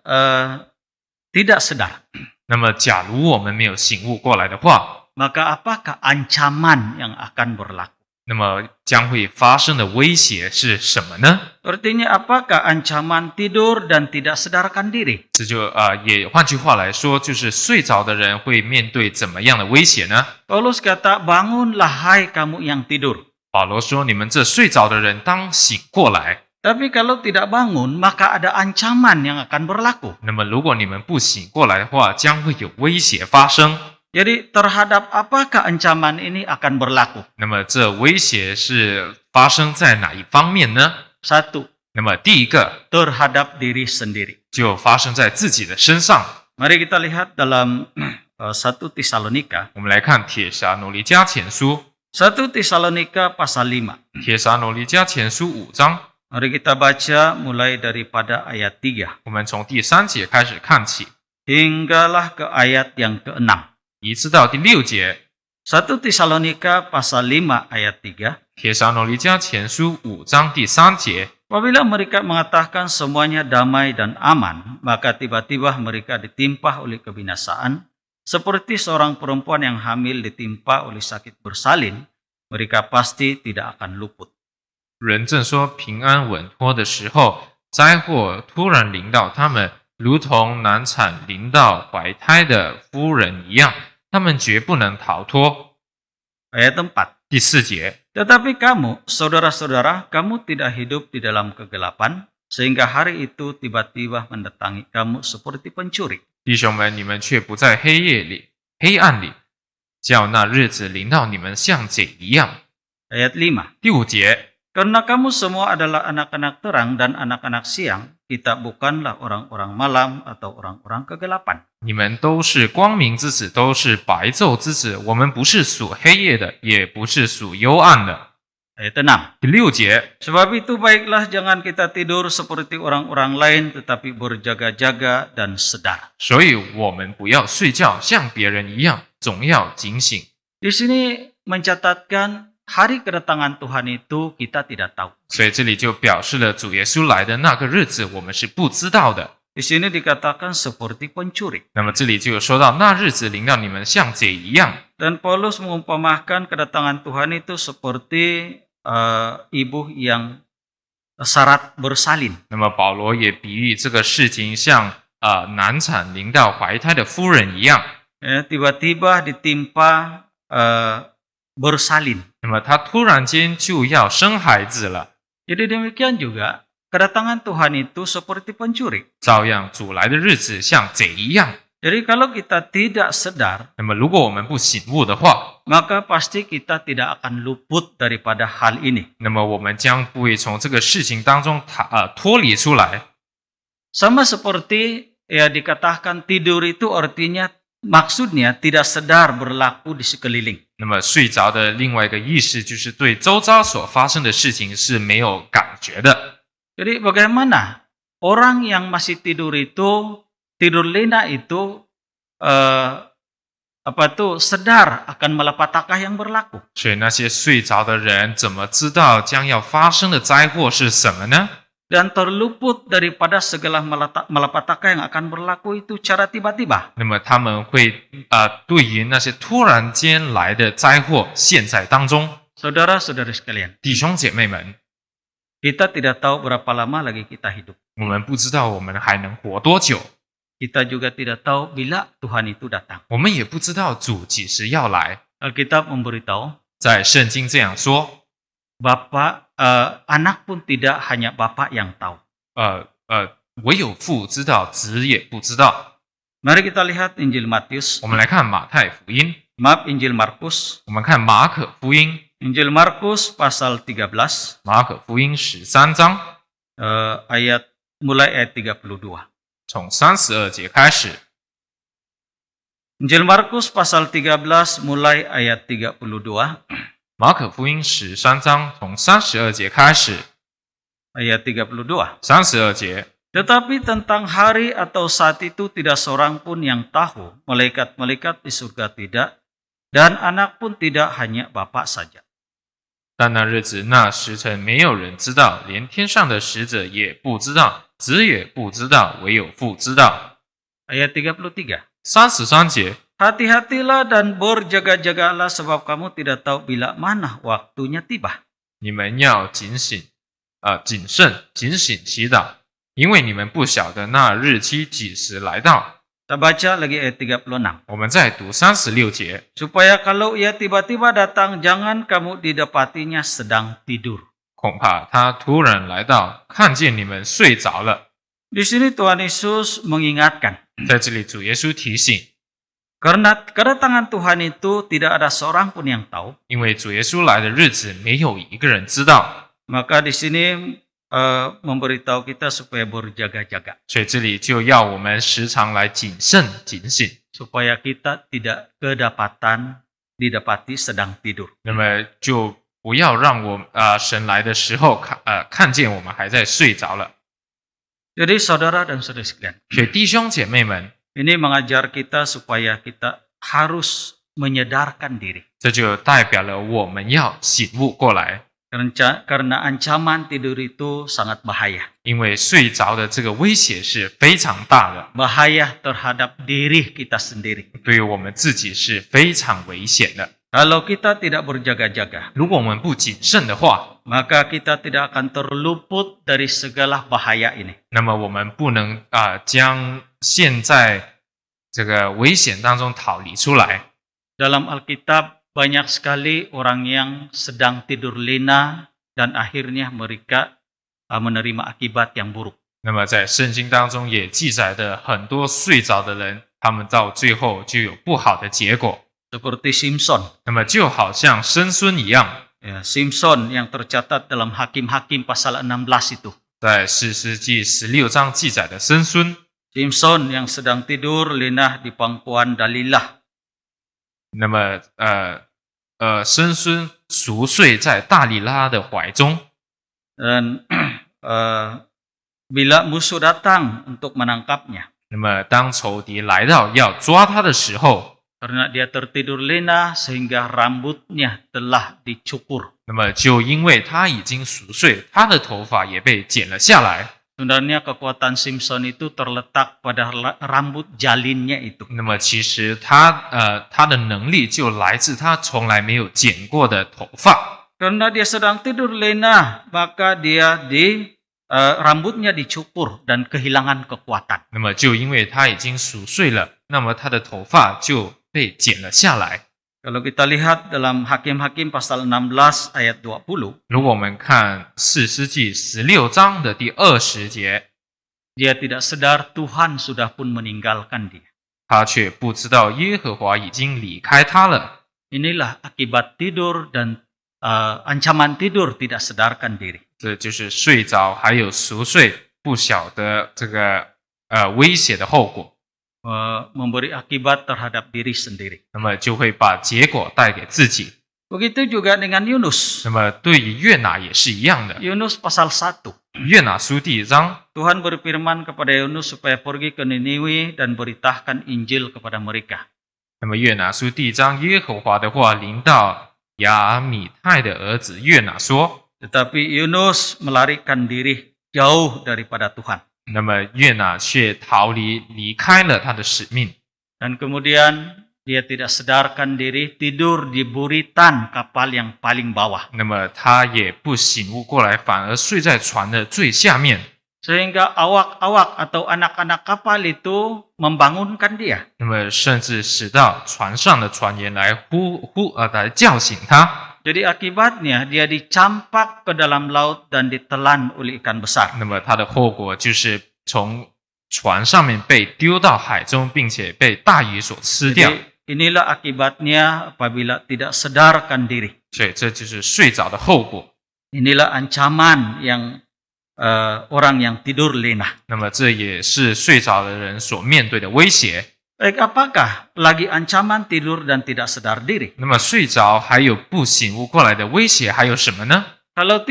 C: tidak sadar,
D: 那么，假如我们没有醒悟过来的话，
C: maka apakah ancaman yang akan berlaku?
D: 那么将会发生的威胁是什么呢？
C: Artinya apakah ancaman tidur dan tidak sadarkan diri?
D: 这就也换句话来说，就是睡着的人会面对怎么样的威胁呢？
C: Paulus kata, bangunlah hai kamu yang tidur.
D: 保罗说：“你们这睡着的人当醒过来。
C: Tapi kalau tidak bangun, maka ada ancaman yang akan berlaku.
D: 那么，如果你们不醒过来的话，将会有威胁发生。
C: Jadi terhadap apakah ancaman ini akan berlaku?
D: 那么，这威胁是发生在哪一方面呢？
C: Satu,
D: 那么，第一个
C: terhadap diri sendiri.
D: 就发生在自己的身上。
C: Mari kita lihat dalam 1 Tesalonika.
D: 我们来看《帖撒罗尼迦前书》，
C: 1 Tesalonika pasal 5.
D: 《帖撒罗尼迦前书》5章，
C: Mari kita baca mulai daripada ayat 3.
D: 我们从第3节开始看起，
C: Hinggalah ke ayat yang ke-6.
D: 一直到第6节。
C: 1 Tesalonika pasal 5 ayat 3.
D: 《帖撒罗尼迦前书》5章第3节，
C: Apabila mereka mengatakan semuanya damai dan aman, maka tiba-tiba mereka ditimpa oleh kebinasaan, seperti seorang perempuan yang hamil ditimpa oleh sakit bersalin, mereka pasti tidak akan luput.
D: 人正说平安稳妥的时候，灾祸突然临到他们，如同难产临到怀胎的夫人一样，他们绝不能逃脱。
C: Ayat 4.
D: 第4节，
C: Tetapi kamu, saudara-saudara, kamu tidak hidup di dalam kegelapan, sehingga hari itu tiba-tiba mendatangi kamu seperti pencuri.
D: 弟兄们，你们却不在黑暗里，叫那日子临到你们像贼一样。
C: Ayat 5.
D: 第5节，
C: Karena kamu semua adalah anak-anak terang dan anak-anak siang, kita bukanlah orang-orang malam atau orang-orang kegelapan.
D: 你们都是光明之子，都是白昼之子，我们不是属黑夜的，也不是属幽暗的。
C: Ayat 6.
D: 第6节，
C: Sebab itu baiklah jangan kita tidur seperti orang-orang lain, tetapi berjaga-jaga dan sedar.
D: 所以我们不要睡觉，像别人一样，总要警醒。
C: Di sini mencatatkan hari kedatangan Tuhan itu kita tidak tahu.
D: 所以这里就表示了主耶稣来的那个日子，我们是不知道的。
C: Di sini dikatakan seperti pencuri.
D: 那么这里就有说到，那日子临到你们像贼一样。
C: Dan Paulus mengumpamakan kedatangan Tuhan itu seperti ibu yang syarat bersalin.
D: 那么保罗也比喻这个事情像难产临到怀胎的夫人一样。
C: Tiba-tiba ditimpa bersalin.
D: 那么他突然间就要生孩子了。
C: Jadi demikian juga kedatangan Tuhan itu seperti pencuri.
D: 照样主来的日子像贼一样。
C: Jadi kalau kita tidak sadar,
D: 那么如果我们不醒悟的话，
C: maka pasti kita tidak akan luput daripada hal ini.
D: 那么我们将不会从这个事情当中脱离出来。
C: Sama seperti ya dikatakan tidur itu artinya maksudnya tidak sadar berlaku di sekeliling.
D: 那么睡着的另外一个意思就是对周遭所发生的事情是没有感觉的。
C: Jadi bagaimana orang yang masih tidur itu, tidur lena itu sadar akan malapetaka yang berlaku.
D: 所以那些睡着的人怎么知道将要发生的灾祸是什么呢？
C: dan terluput daripada segala malapetaka yang akan berlaku itu cara tiba-tiba.
D: 那么他们会对于那些突然间来的灾祸陷在当中。
C: Saudara-saudari sekalian,
D: 弟兄姐妹们，
C: kita tidak tahu berapa lama lagi kita hidup.
D: 我们不知道我们还能活多久，
C: Kita juga tidak tahu bila Tuhan itu datang.
D: 我们也不知道主几时要来。
C: Alkitab memberitahu,
D: 在圣经这样说，
C: anak pun tidak, hanya Bapa yang tahu.
D: 唯有父知道，子也不知道。
C: Mari kita lihat Injil Matius,
D: 我们来看马太福音，
C: maaf Injil Markus.
D: 我们看马可福音，
C: Injil Markus pasal 13,
D: 马可福音13章，
C: mulai ayat 32.
D: 从32节开始。
C: Injil Markus pasal 13 mulai ayat 32.
D: 马可福音13章从32节开始，
C: Ayat 32.
D: 32节。
C: Tetapi tentang hari atau saat itu tidak seorang pun yang tahu, malaikat-malaikat di surga tidak, dan anak pun tidak, hanya Bapa saja.
D: 但那日子那时辰没有人知道，连天上的使者也不知道，子也不知道，唯有父知道。
C: Ayat 33.
D: 33节，
C: Hati-hatilah dan berjaga-jagalah sebab kamu tidak tahu bila mana waktunya tiba.
D: 你们要谨慎，警醒祈祷，因为你们不晓得那日期几时来到。
C: Kita baca lagi ayat 36.
D: 我们再读36节，
C: Supaya kalau ia tiba-tiba datang, jangan kamu didapatinya sedang tidur.
D: 恐怕他突然来到，看见你们睡着了。
C: Di sini Tuhan Yesus mengingatkan,
D: 在这里，主耶稣提醒，
C: karena kedatangan Tuhan itu tidak ada seorang pun yang tahu.
D: 因为主耶稣来的日子没有一个人知道，
C: Maka di sini memberitahu kita supaya berjaga-jaga,
D: 所以这里就要我们时常来谨慎警醒，
C: supaya kita tidak didapati sedang tidur.
D: 那么就不要让神来的时候看见我们还在睡着了。
C: Jadi saudara dan saudari sekalian,
D: 所以弟兄姐妹们，
C: ini mengajar kita supaya kita harus menyadarkan diri.
D: 这就代表了我们要醒悟过来，
C: Karena ancaman tidur itu sangat bahaya.
D: 因为睡着的这个威胁是非常大的，
C: Bahaya terhadap diri kita sendiri.
D: 对于我们自己是非常危险的。
C: Kalau kita tidak berjaga-jaga,
D: 如果我们不谨慎的话，
C: maka kita tidak akan terluput dari segala bahaya ini.
D: 那么我们不能将现在这个危险当中逃离出来。
C: Dalam Alkitab banyak sekali orang yang sedang tidur lena dan akhirnya mereka menerima akibat yang buruk.
D: 那么在圣经当中也记载的很多睡着的人，他们到最后就有不好的结果。
C: Seperti Simpson.
D: 那么就好像参孙一样，
C: Simpson yang tercatat dalam Hakim-Hakim pasal 16 itu.
D: 在士师记16章记载的参孙，
C: Simpson yang sedang tidur lena di pangkuan Dalilah.
D: 那么参孙熟睡在大利拉的怀中，
C: Dan bila musuh datang untuk menangkapnya,
D: 那么当仇敌来到要抓他的时候，
C: karena dia tertidur lena sehingga rambutnya telah dicukur.
D: 那么就因为他已经熟睡，他的头发也被剪了下来。
C: Sebenarnya kekuatan Simpson itu terletak pada rambut jalinnya itu.
D: 那么其实他的能力就来自他从来没有剪过的头发。
C: Karena dia sedang tidur lena, maka dia rambutnya dicukur dan kehilangan kekuatan.
D: 那么就因为他已经熟睡了，那么他的头发就被剪了下来。
C: Kalau kita lihat dalam Hakim-Hakim pasal 16 ayat 20,
D: 如果我们看士师记16章的第20节，
C: dia tidak sadar Tuhan sudah pun meninggalkan dia.
D: 他却不知道耶和华已经离开他了。
C: Inilah akibat tidur dan ancaman tidur tidak sadarkan diri.
D: 这就是睡着还有熟睡不晓得这个威胁的后果，
C: Memberi akibat terhadap diri sendiri.
D: 那么就会把结果带给自己。
C: Begitu juga dengan Yunus.
D: 那么对于约拿也是一样的。
C: Yunus pasal 1.
D: 约拿书第1章，
C: Tuhan berfirman kepada Yunus supaya pergi ke Niniwe dan beritakan Injil kepada mereka.
D: 那么约拿书第1章，耶和华的话临到亚米太的儿子约拿说，
C: Tetapi Yunus melarikan diri jauh daripada Tuhan.
D: 那么约拿却离开了他的使命，
C: Dan kemudian dia tidak sadarkan diri, tidur di buritan kapal yang paling bawah.
D: 那么他也不醒悟过来，反而睡在船的最下面。
C: Sehingga awak-awak atau anak-anak kapal itu membangunkan dia.
D: 那么甚至使到船上的船员来来叫醒他。
C: Jadi akibatnya dia dicampak ke dalam laut dan ditelan oleh ikan besar.
D: 那么他的后果就是从船上面被丢到海中，并且被大鱼所吃掉。
C: Jadi inilah akibatnya apabila tidak sadarkan diri.
D: 所以这就是睡着的后果。
C: Inilah ancaman yang orang yang tidur lena.
D: 那么这也是睡着的人所面对的威胁。
C: Baik, apakah lagi ancaman tidur dan tidak sadar diri?
D: 那么睡着还有不醒悟过来的威胁还有什么呢？
C: Kalau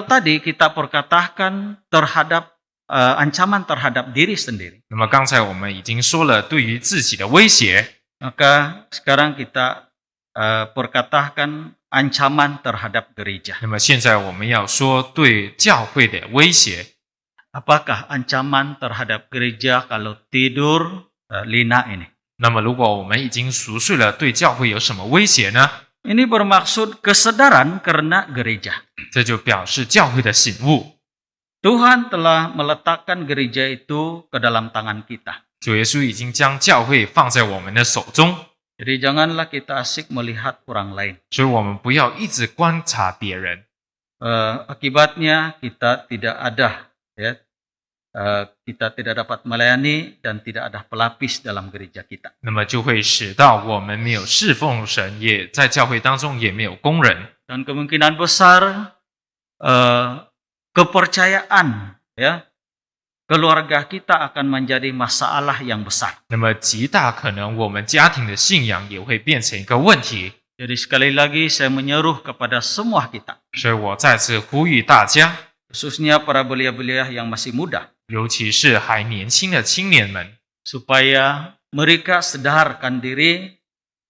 C: tadi kita perkatakan terhadap ancaman terhadap diri sendiri,
D: 那么刚才我们已经说了对于自己的威胁，
C: maka sekarang kita perkatakan ancaman terhadap gereja.
D: 那么现在我们要说对教会的威胁。
C: Apakah ancaman terhadap gereja kalau tidur lina ini?
D: 那么如果我们已经熟睡了，对教会有什么威胁呢？
C: Ini bermaksud kesadaran karena gereja.
D: 这就表示教会的醒悟。
C: Tuhan telah meletakkan gereja itu ke dalam tangan kita.
D: 主耶稣已经将教会放在我们的手中，
C: Jadi janganlah kita asik melihat orang lain.
D: 所以我们不要一直观察别人。
C: Akibatnya kita tidak ada, ya, kita tidak dapat melayani dan tidak ada pelapis dalam gereja kita.
D: 那么就会使到我们没有侍奉神，也在教会当中也没有工人。
C: Dan kemungkinan besar kepercayaan, ya, keluarga kita akan menjadi masalah yang besar.
D: 那么极大可能我们家庭的信仰也会变成一个问题。
C: Jadi sekali lagi saya menyeru kepada semua kita,
D: 所以我再次呼吁大家，
C: khususnya para belia-belia yang masih muda,
D: 尤其是还年轻的青年们，
C: supaya mereka sadarkan diri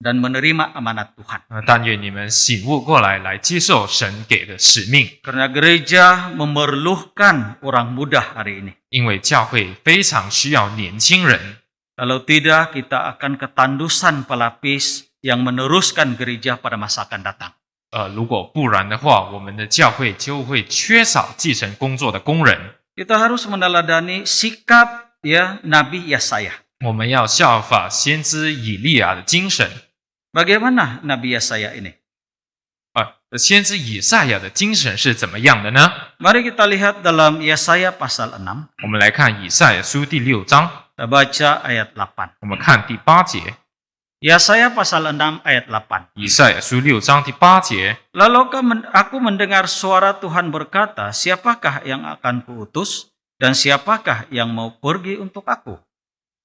C: dan menerima amanat Tuhan.
D: 但愿你们醒悟过来，来接受神给的使命。
C: Karena gereja memerlukan orang muda hari ini.
D: 因为教会非常需要年轻人，
C: Kalau tidak, kita akan ketandusan pelapis yang meneruskan gereja pada masa akan datang.
D: 如果不然的话，我们的教会就会缺少继承工作的工人。
C: Kita harus meneladani sikap, ya, Nabi Yesaya.
D: 我们要效法先知以利亚的精神。
C: Bagaimana Nabi Yesaya ini?
D: 先知以赛亚的精神是怎么样的呢？
C: Mari kita lihat dalam Yesaya pasal 6.
D: 我们来看以赛亚书第6章，
C: Kita baca ayat 8.
D: 我们看第8节。
C: Yesaya pasal 6 ayat 8.
D: 以赛亚书6章第8节。
C: Lalu aku mendengar suara Tuhan berkata, siapakah yang akan kuutus dan siapakah yang mau pergi untuk aku?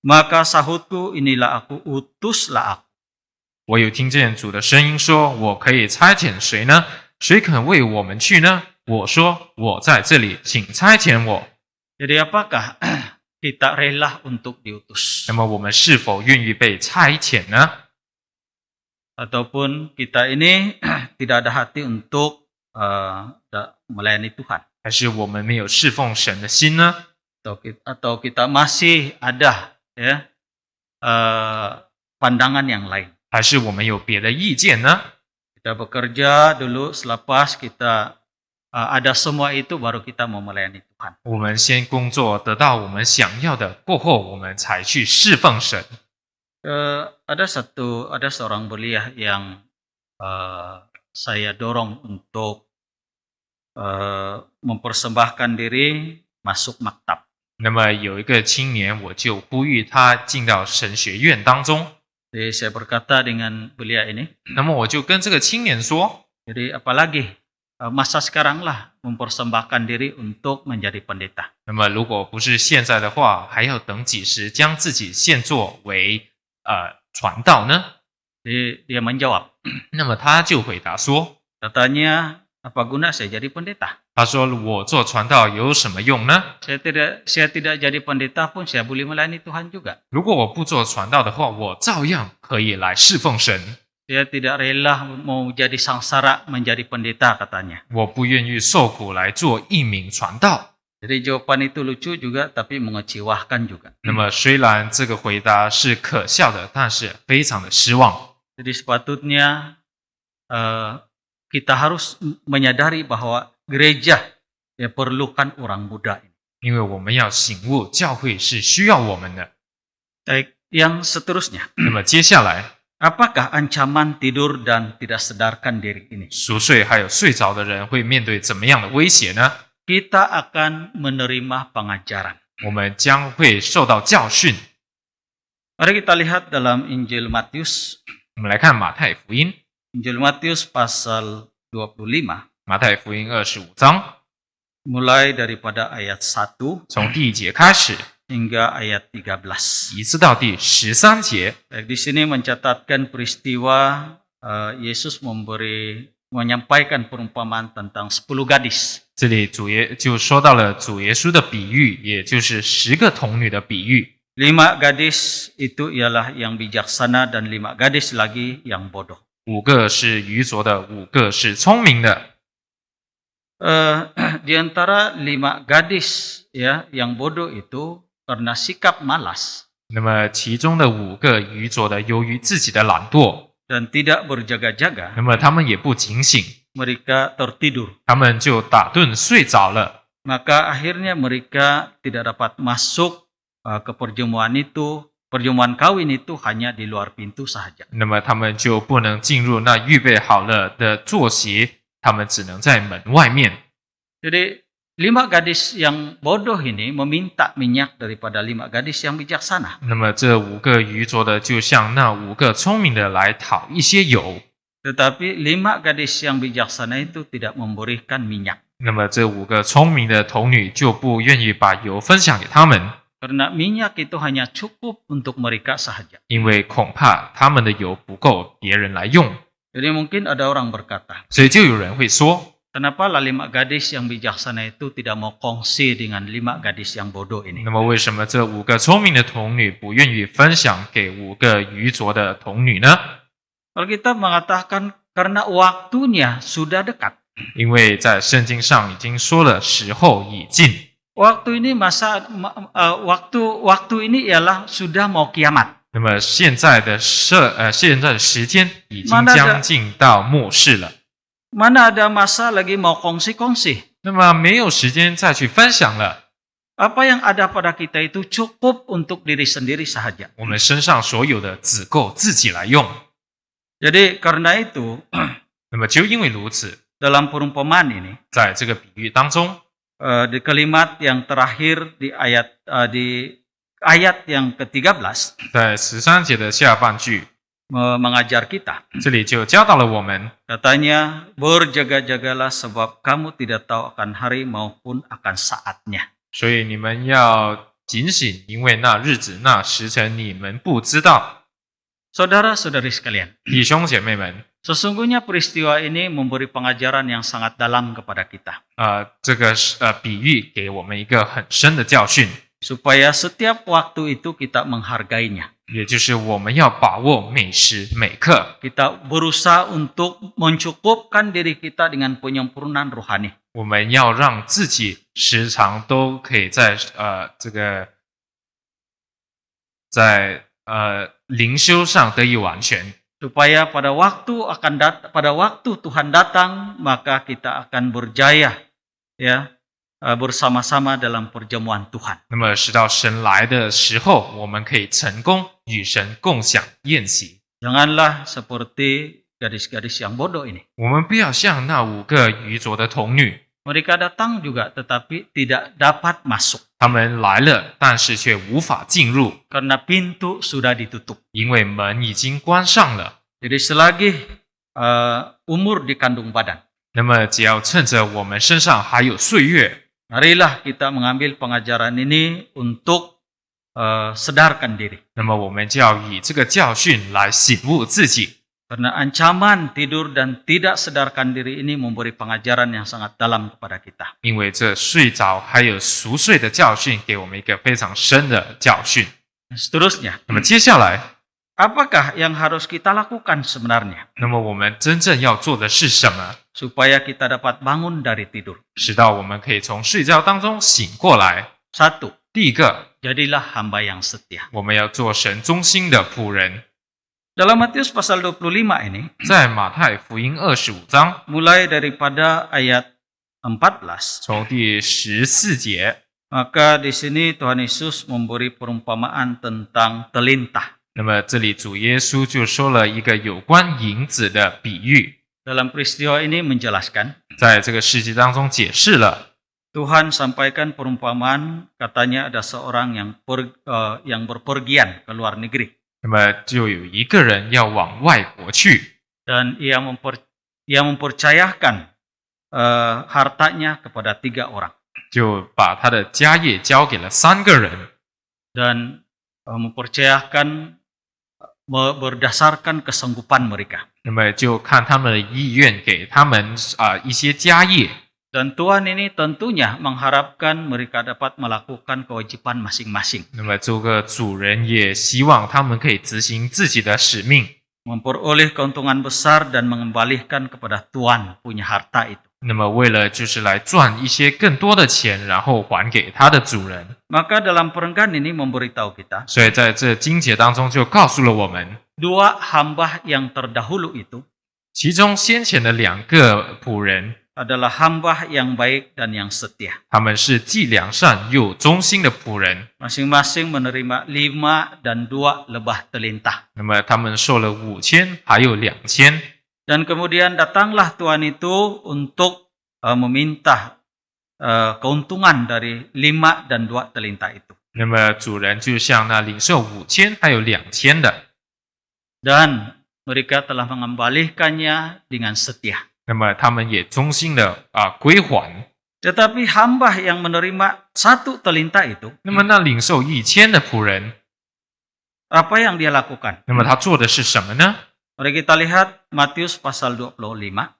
C: Maka sahutku, inilah aku, utuslah aku.
D: 我有听见主的声音说：“我可以差遣谁呢？谁肯为我们去呢？”我说：“我在这里，请差遣我。”
C: Jadi apakah kita rela untuk diutus?
D: 那么我们是否愿意被差遣呢？
C: Ataupun kita ini tidak ada hati untuk melayani Tuhan?
D: 还是我们没有侍奉神的心呢？
C: Atau kita masih ada, ya, pandangan yang lain?
D: 还是我们有别的意见呢？
C: Kita bekerja dulu, selepas kita ada semua itu, baru kita mau melayani Tuhan.
D: 我们先工作，得到我们想要的，过后我们才去侍奉神。
C: Ada seorang belia yang saya dorong untuk mempersembahkan diri masuk maktab.
D: 那么有一个青年，我就呼吁他进到神学院当中。
C: Jadi saya berkata dengan belia ini,
D: 那么我就跟这个青年说，
C: jadi apalagi masa sekarang lah mempersembahkan diri untuk menjadi pendeta.
D: 那么如果不是现在的话，还要等几时将自己献作为传道呢？
C: Jadi dia menjawab,
D: 那么他就回答说，
C: katanya, apa guna saya jadi pendeta?
D: 他说我做传道有什么用呢？
C: Saya tidak jadi pendeta pun saya boleh melayani Tuhan juga.
D: 如果我不做传道的话，我照样可以来侍奉神。
C: Saya tidak rela mau jadi sangsara menjadi pendeta, katanya.
D: 我不愿意受苦来做一名传道。
C: Jadi jawaban itu lucu juga, tapi mengecewakan juga.
D: 那么虽然这个回答是可笑的，但是非常的失望。
C: Jadi sepatutnya kita harus menyadari bahwa gereja perlukan orang muda ini.
D: 因为我们要醒悟，教会是需要我们的。
C: Baik, yang seterusnya.
D: 那么接下来，
C: Apakah ancaman tidur dan tidak sadarkan diri ini?
D: 熟睡还有睡着的人会面对怎么样的威胁呢？
C: Kita akan menerima pengajaran.
D: 我们将会受到教训。
C: Mari kita lihat dalam Injil Matius.
D: 我们来看马太福音，
C: Injil Matius pasal 25.
D: 马太福音25章，
C: Mulai daripada ayat 1
D: 从第1节开始，
C: hingga ayat 13.
D: 一直到第13节。
C: Baik, di sini mencatatkan peristiwa Yesus menyampaikan perumpamaan tentang 10 gadis.
D: 这里主耶就说到了主耶稣的比喻，也就是10个童女的比喻。
C: 5 gadis itu ialah yang bijaksana dan 5 gadis lagi yang bodoh.
D: 5个是愚拙的，5个是聪明的。
C: Di antara 5 gadis yang bodoh itu karena sikap malas
D: 那么其中的5个愚拙的，由于自己的懒惰，
C: dan tidak berjaga-jaga,
D: 那么他们也不警醒，
C: mereka tertidur.
D: 他们就打盹睡着了。
C: Maka akhirnya mereka tidak dapat masuk ke perjamuan itu. Perjamuan kawin itu hanya di luar pintu saja.
D: 那么他们就不能进入那预备好了的坐席，他们只能在门外面。
C: Jadi 5 gadis yang bodoh ini meminta minyak daripada 5 gadis yang bijaksana.
D: 那么这5个愚拙的就向那5个聪明的来讨一些油，
C: Tetapi 5 gadis yang bijaksana itu tidak memberikan minyak.
D: 那么这5个聪明的童女就不愿意把油分享给他们，
C: Karena minyak itu hanya cukup untuk mereka sahaja.
D: 因为恐怕他们的油不够别人来用，
C: Jadi mungkin ada orang berkata,
D: 所以就有人会说，
C: kenapa 5 gadis yang bijaksana itu tidak mau kongsi dengan 5 gadis yang bodoh ini?
D: 那么为什么这5个聪明的童女不愿意分享给5个愚拙的童女呢？
C: Alkitab mengatakan karena waktunya sudah dekat.
D: 因为在圣经上已经说了，时候已尽。
C: Waktu ini waktu ini ialah sudah mau kiamat.
D: 那么现在的时间已经将近到末世了，
C: Mana ada masa lagi mau kongsi-kongsi?
D: 那么没有时间再去分享了。
C: Apa yang ada pada kita itu cukup untuk diri sendiri sahaja.
D: 我们身上所有的只够自己来用。
C: Jadi karena itu
D: 那么就因为如此，
C: dalam perumpamaan ini
D: 在这个比喻当中，
C: di kalimat yang terakhir di ayat yang ke-13
D: 在13节的下半句，
C: mengajar kita.
D: 这里就教导了我们，
C: Katanya, berjaga-jagalah sebab kamu tidak tahu akan hari maupun akan saatnya.
D: 所以你们要警醒，因为那日子、那时辰你们不知道。
C: Saudara-saudari sekalian,
D: 弟兄姐妹们，
C: sesungguhnya peristiwa ini memberi pengajaran yang sangat dalam kepada kita.
D: 这个比喻给我们一个很深的教训，
C: Supaya setiap waktu itu kita menghargainya.
D: 也就是我们要把握每时每刻，
C: Kita berusaha untuk mencukupkan diri kita dengan penyempurnaan rohani.
D: 我们要让自己时常都可以在灵修上得以完全。
C: Supaya pada waktu Tuhan datang, maka kita akan berjaya bersama-sama dalam perjamuan Tuhan.
D: 那么直到神来的时候，我们可以成功与神共享宴席。
C: Janganlah seperti gadis-gadis yang bodoh ini.
D: 我们不要像那5个愚拙的童女，
C: Mereka datang juga tetapi tidak dapat masuk.
D: 他们来了，但是却无法进入，
C: Karena pintu sudah ditutup.
D: 因为门已经关上了。
C: Jadi selagi umur di kandung badan,
D: 那么只要趁着我们身上还有岁月，
C: marilah kita mengambil pengajaran ini untuk sedarkan diri.
D: 那么我们就要以这个教训来醒悟自己。
C: Karena ancaman tidur dan tidak sedarkan diri ini memberi pengajaran yang sangat dalam kepada kita.
D: 因为这睡着还有熟睡的教训，给我们一个非常深的教训。
C: Seterusnya,
D: 那么接下来，
C: apakah yang harus kita lakukan sebenarnya?
D: 那么我们真正要做的是什么？
C: supaya kita dapat bangun dari tidur.
D: 使到我们可以从睡觉当中醒过来。
C: Satu,
D: 第一个，
C: jadilah hamba yang setia.
D: 我们要做神忠心的仆人。
C: Dalam Matius pasal 25 ini,
D: 在马太福音25章，
C: mulai daripada ayat 14,
D: 从第14节，
C: maka di sini Tuhan Yesus memberi perumpamaan tentang telintah.
D: 那么这里主耶稣就说了一个有关银子的比喻，
C: Dalam peristiwa ini menjelaskan,
D: 在这个事迹当中解释了。
C: Tuhan sampaikan perumpamaan, katanya ada seorang yang berpergian ke luar negeri.
D: 那么就有一个人要往外国去，
C: Dan ia mempercayakan hartanya kepada 3 orang.
D: 就把他的家业交给了3个人，
C: Dan mempercayakan berdasarkan kesanggupan mereka.
D: 那么就看他们的意愿，给他们一些家业。
C: Dan Tuhan ini tentunya mengharapkan mereka dapat melakukan kewajiban masing-masing.
D: 那么这个主人也希望他们可以执行自己的使命，
C: Memperoleh keuntungan besar dan mengembalikan kepada Tuhan punya harta itu.
D: 那么为了就是来赚一些更多的钱，然后还给他的主人。
C: Maka dalam perenggan ini memberitahu kita,
D: 所以在这经节当中就告诉了我们，
C: 2 hamba yang terdahulu itu
D: 其中先前的2个仆人，
C: adalah hamba yang baik dan yang setia.
D: 他们是既良善又忠心的仆人。
C: Masing-masing menerima 5 dan 2 lebah telintah.
D: 那么他们受了5000，还有2000。
C: Dan kemudian datanglah Tuhan itu untuk meminta keuntungan dari 5 dan 2 telintah itu.
D: 那么主人就向那领受5000还有2000的，
C: Dan mereka telah mengembalikannya dengan setia.
D: 那么他们也忠心的归还。
C: Tetapi hamba yang menerima 1 telintah itu,
D: 那么那领受1000的仆人，
C: apa yang dia lakukan?
D: 那么他做的是什么呢？
C: Mari kita lihat Matius pasal 25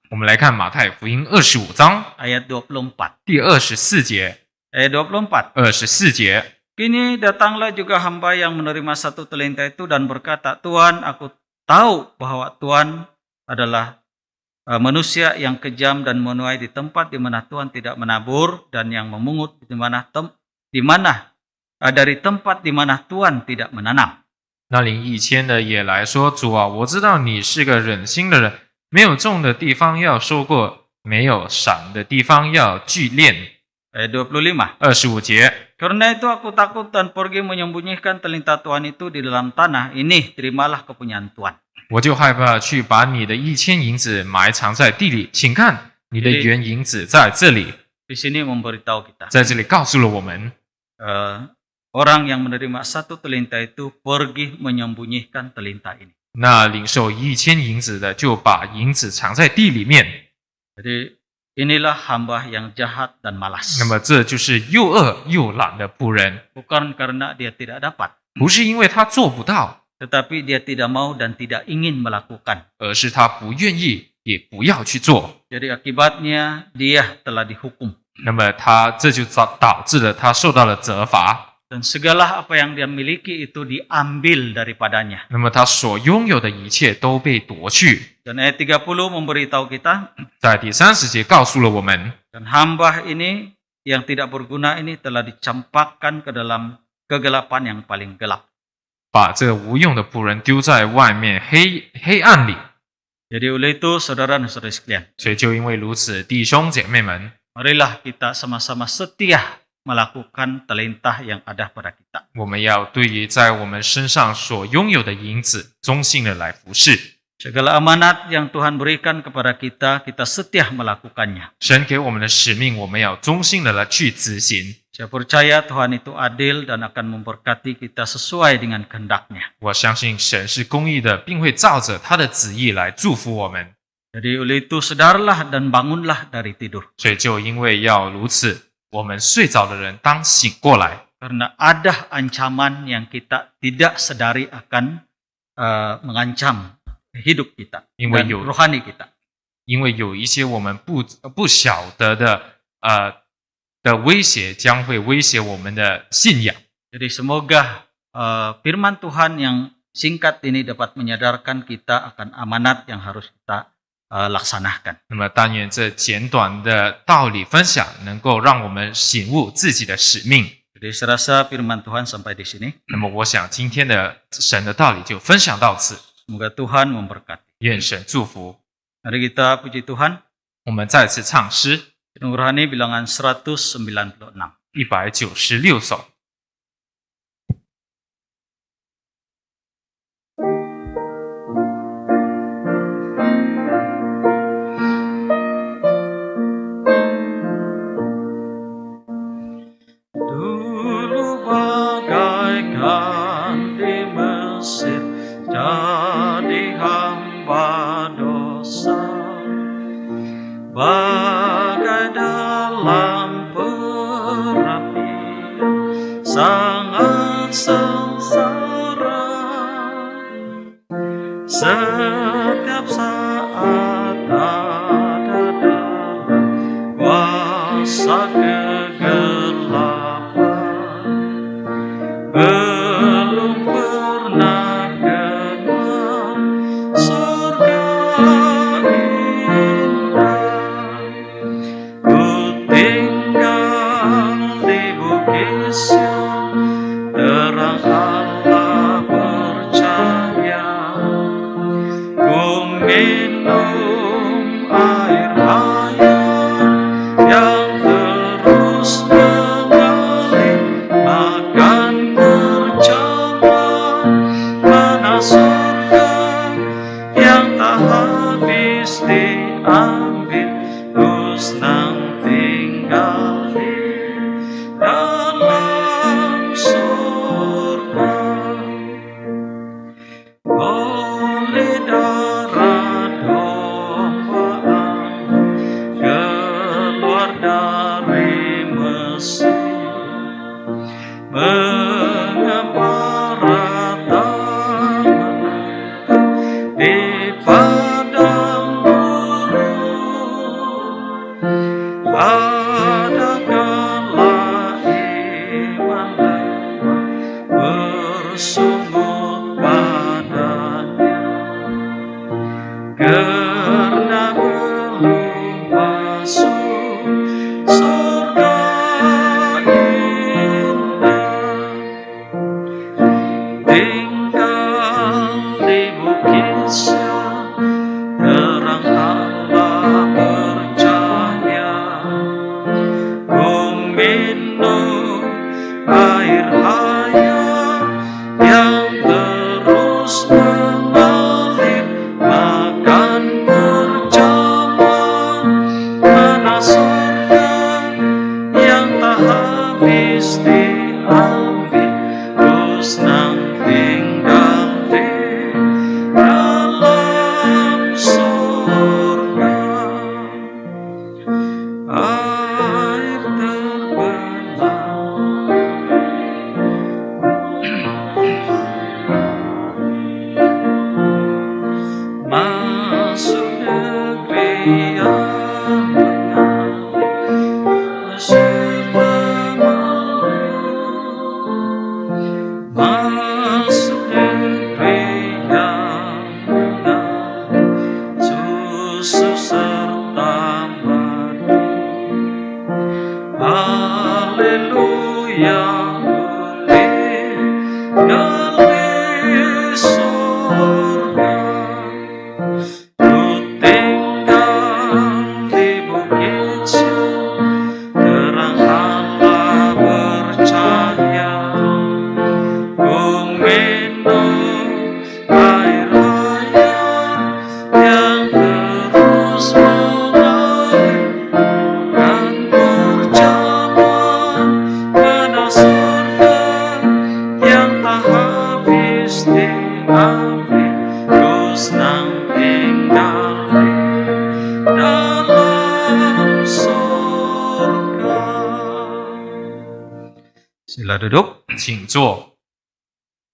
D: 我们来看马太福音25章
C: ayat 24.
D: 第24节。
C: Ayat 24.
D: 24节，
C: Kini datanglah juga hamba yang menerima 1 telintah itu dan berkata, Tuhan, aku tahu bahwa Tuhan adalah manusia yang kejam dan menuai di tempat di mana Tuhan tidak menabur dan yang memungut dari tempat di mana Tuhan tidak menanam.
D: 那领1000的也来说：“主啊，我知道你是个忍心的人，没有种的地方要收过，没有赏的地方要聚敛。”
C: Ayat 25.
D: 25节，
C: Karena itu aku takut dan pergi menyembunyikan telintah Tuhan itu di dalam tanah. Ini terimalah kepunyaan Tuhan.
D: 我就害怕去把你的1000银子埋藏在地里，请看你的原银子在这里。
C: Di sini memberitahu kita,
D: 在这里告诉了我们，
C: orang yang menerima 1 telintah itu pergi menyembunyikan telintah ini.
D: 那领受1000银子的就把银子藏在地里面。
C: Jadi inilah hamba yang jahat dan malas.
D: 那么这就是又恶又懒的仆人，
C: Bukan karena dia tidak dapat,
D: 不是因为他做不到，
C: tetapi dia tidak mau dan tidak ingin melakukan.
D: 而是他不愿意，也不要去做。
C: Jadi akibatnya dia telah dihukum.
D: 那么他这就导致了他受到了责罚。
C: Dan segala apa yang dia miliki itu diambil daripadanya.
D: 那么他所拥有的一切都被夺去。
C: Dan ayat 30 memberitahu kita,
D: 在第30节告诉了我们，
C: dan hamba ini yang tidak berguna ini telah dicampakkan ke dalam kegelapan yang paling gelap.
D: 把这无用的仆人丢在外面黑暗里。
C: Jadi oleh itu saudara dan saudari sekalian,
D: 所以就因为如此，弟兄姐妹们，
C: marilah kita sama-sama setia melakukan telintah yang ada pada kita.
D: 我们要对于在我们身上所拥有的银子，忠心的来服侍。
C: Segala amanat yang Tuhan berikan kepada kita, kita setia melakukannya.
D: 神给我们的使命，我们要忠心的来去执行。
C: Saya percaya Tuhan itu adil dan akan memberkati kita sesuai dengan kehendak-Nya.
D: 我相信神是公义的，并会照着他的旨意来祝福我们。
C: Jadi oleh itu sedarlah dan bangunlah dari tidur.
D: 所以就因为要如此，我们睡着的人当醒过来，
C: Karena ada ancaman yang kita tidak sadari akan mengancam hidup kita dan
D: 因为有
C: rohani kita.
D: 因为有一些我们不晓得的威胁将会威胁我们的信仰。
C: Jadi semoga firman Tuhan yang singkat ini dapat menyadarkan kita akan amanat yang harus kita laksanakan.
D: 那么，但愿这简短的道理分享能够让我们醒悟自己的使命。
C: Jadi saya rasa firman Tuhan sampai di sini.
D: 那么，我想今天的神的道理就分享到此。
C: Semoga Tuhan memberkati.
D: 愿神祝福。
C: Mari kita puji Tuhan.
D: 我们再次唱诗
C: Kidung Rohani bilangan 196.
D: 196首。
C: Dulu bagaikan di Mesir jadi hamba dosa, bagai dalam perapian sangat sengsara. Setiap saat ada dalam kuasa kegelapan, belum pernah kenal surga indah. Ku tinggal di Bukit Sion, terang Allah bercahaya. Ku minum air hayat yang terus mengalir, makan perjamuan mana surga yang tak habis diambil, terus nang tinggal di dalam surga. Oleh darah domba keluar dari Mesir, mengapa rata di padang gurun. Adakala iman bersungut padanya, karena belum masuk surga indah. Tinggal di Bukit Sion, terang Allah bercahaya. Ku minum air hayat yang terus mengalir, makan perjamuan mana surga yang tak habis diambil, terus nang tinggal di dalam surga. Air terbenam masuk negeri yang mengalir serta masuk negeri yang mengalir susu serta madu. Haleluya, gali surga. Ku tinggal di Bukit Sion, terang Allah bercahaya. Ku minum air hayat yang terus mengalir, dan perjamuan mana surga yang tak habis diambil, terus nang tinggal di dalam surga. Sila duduk.
D: 请坐。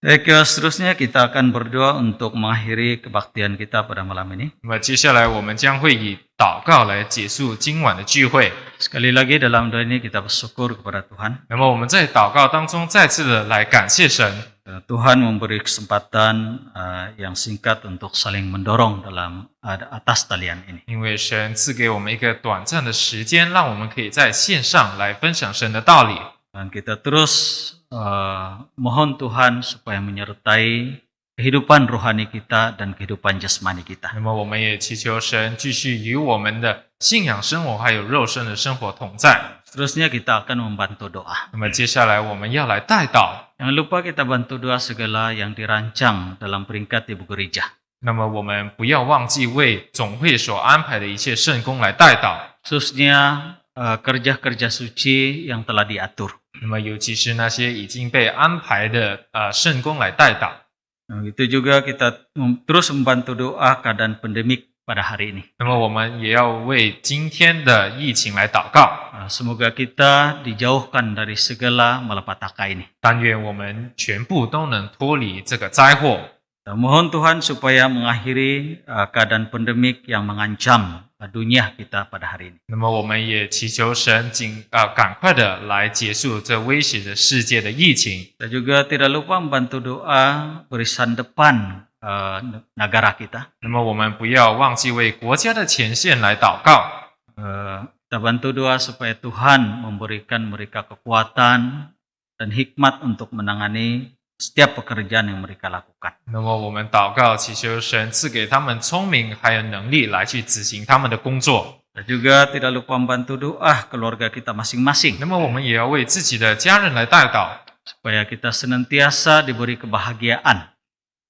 C: Baik, seterusnya kita akan berdoa untuk mengakhiri kebaktian kita pada malam ini.
D: 那么接下来我们将会以祷告来结束今晚的聚会。
C: Sekali lagi dalam doa ini kita bersyukur kepada Tuhan.
D: 那么我们在祷告当中再次的来感谢神，
C: Tuhan memberi kesempatan yang singkat untuk saling mendorong dalam atas talian ini.
D: 因为神赐给我们一个短暂的时间，让我们可以在线上来分享神的道理。
C: Dan kita terus mohon Tuhan supaya menyertai kehidupan rohani kita dan kehidupan jasmani kita.
D: 那么我们也祈求神继续与我们的信仰生活还有肉身的生活同在。
C: Seterusnya kita akan membantu doa.
D: 那么接下来我们要来代祷。
C: Jangan lupa kita bantu doa segala yang dirancang dalam peringkat ibu gereja.
D: 那么我们不要忘记为总会所安排的一切圣工来代祷。
C: Khususnya kerja-kerja suci yang telah diatur.
D: 那么尤其是那些已经被安排的圣工来代祷。
C: Itu juga kita terus membantu doa keadaan pandemik pada hari ini.
D: 那么我们也要为今天的疫情来祷告。
C: Semoga kita dijauhkan dari segala malapetaka ini.
D: 但愿我们全部都能脱离这个灾祸。
C: Kita mohon Tuhan supaya mengakhiri keadaan pandemik yang mengancam dunia kita pada hari ini.
D: 那么我们也祈求神赶快的来结束这威胁着世界的疫情。
C: Kita juga tidak lupa membantu doa barisan depan negara kita.
D: 那么我们不要忘记为国家的前线来祷告。
C: Kita bantu doa supaya Tuhan memberikan mereka kekuatan dan hikmat untuk menangani setiap pekerjaan yang mereka lakukan.
D: 那么我们祷告祈求神赐给他们聪明还有能力来去执行他们的工作。
C: Kita juga tidak lupa membantu doa keluarga kita masing-masing.
D: 那么我们也要为自己的家人来代祷，
C: Supaya kita senantiasa diberi kebahagiaan.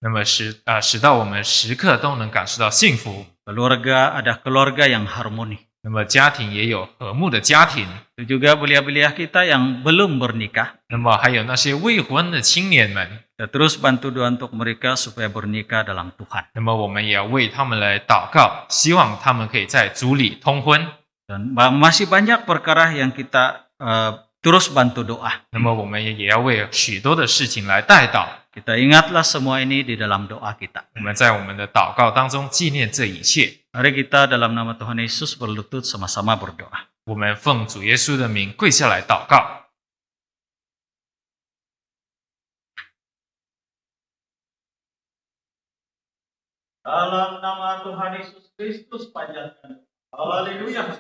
D: 那么使到我们时刻都能感受到幸福。
C: Keluarga ada keluarga yang harmoni.
D: 那么家庭也有和睦的家庭。
C: Itu juga belia-belia kita yang belum bernikah.
D: 那么还有那些未婚的青年们，
C: Kita terus bantu doa untuk mereka supaya bernikah dalam Tuhan.
D: 那么我们也要为他们来祷告，希望他们可以在主里通婚。
C: Dan masih banyak perkara yang kita terus bantu doa.
D: 那么我们也要为许多的事情来代祷。
C: Kita ingatlah semua ini di dalam doa kita.
D: 我们在我们的祷告当中纪念这一切。
C: Mari kita dalam nama Tuhan Yesus berlutut sama-sama berdoa.
D: 我们奉主耶稣的名跪下来祷告。
C: Dalam nama Tuhan Yesus Kristus panjatkan. Haleluya.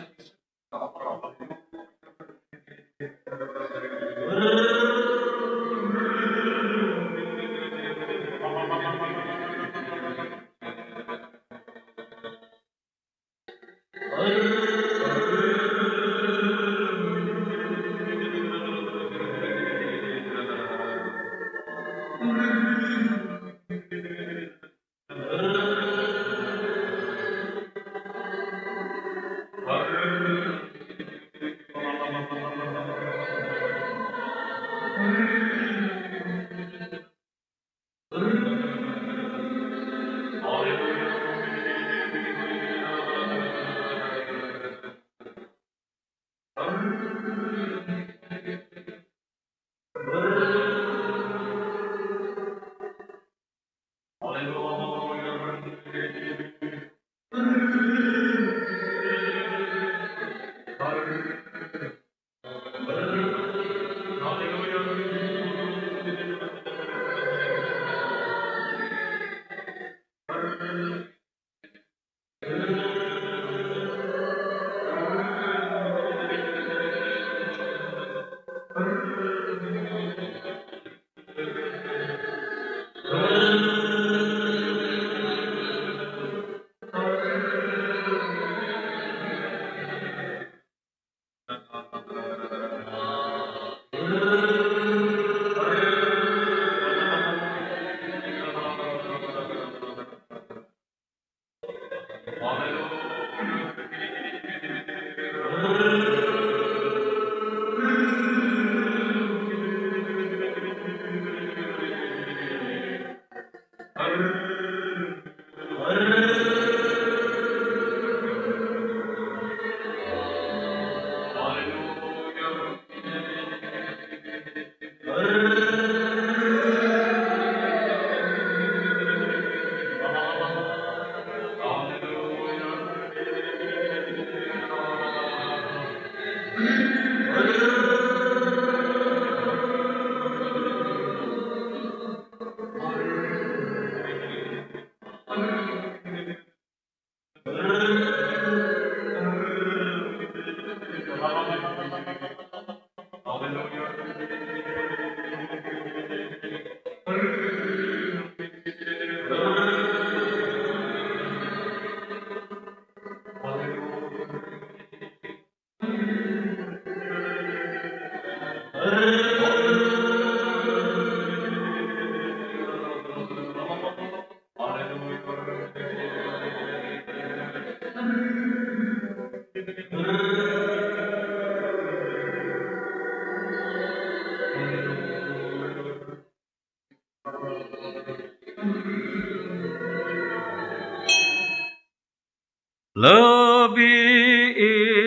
C: Lebih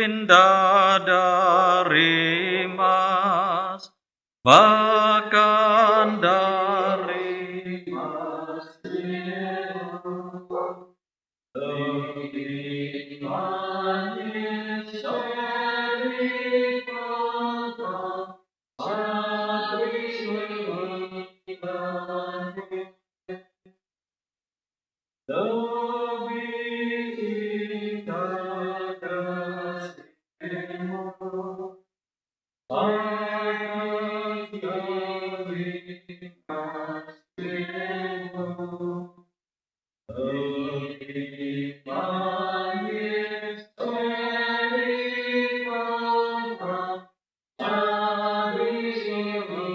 C: indah dari emas, bahkan dari emas, lebih manis dari kota, dari surga, lebih indah kasih-Mu, bahkan dari kasih-Mu, lebih manis dari kota, dari surga.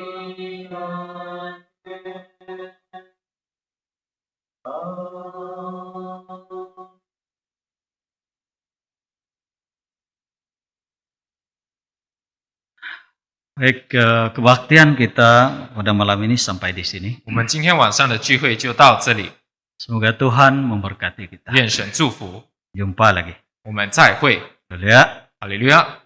C: Baik, kebaktian kita pada malam ini sampai di sini.
D: 我们今天晚上的聚会就到这里，
C: Semoga Tuhan memberkati kita.
D: 愿神祝福，
C: Jumpa lagi.
D: 我们再会，
C: Haleluya.
D: 哈利路亚。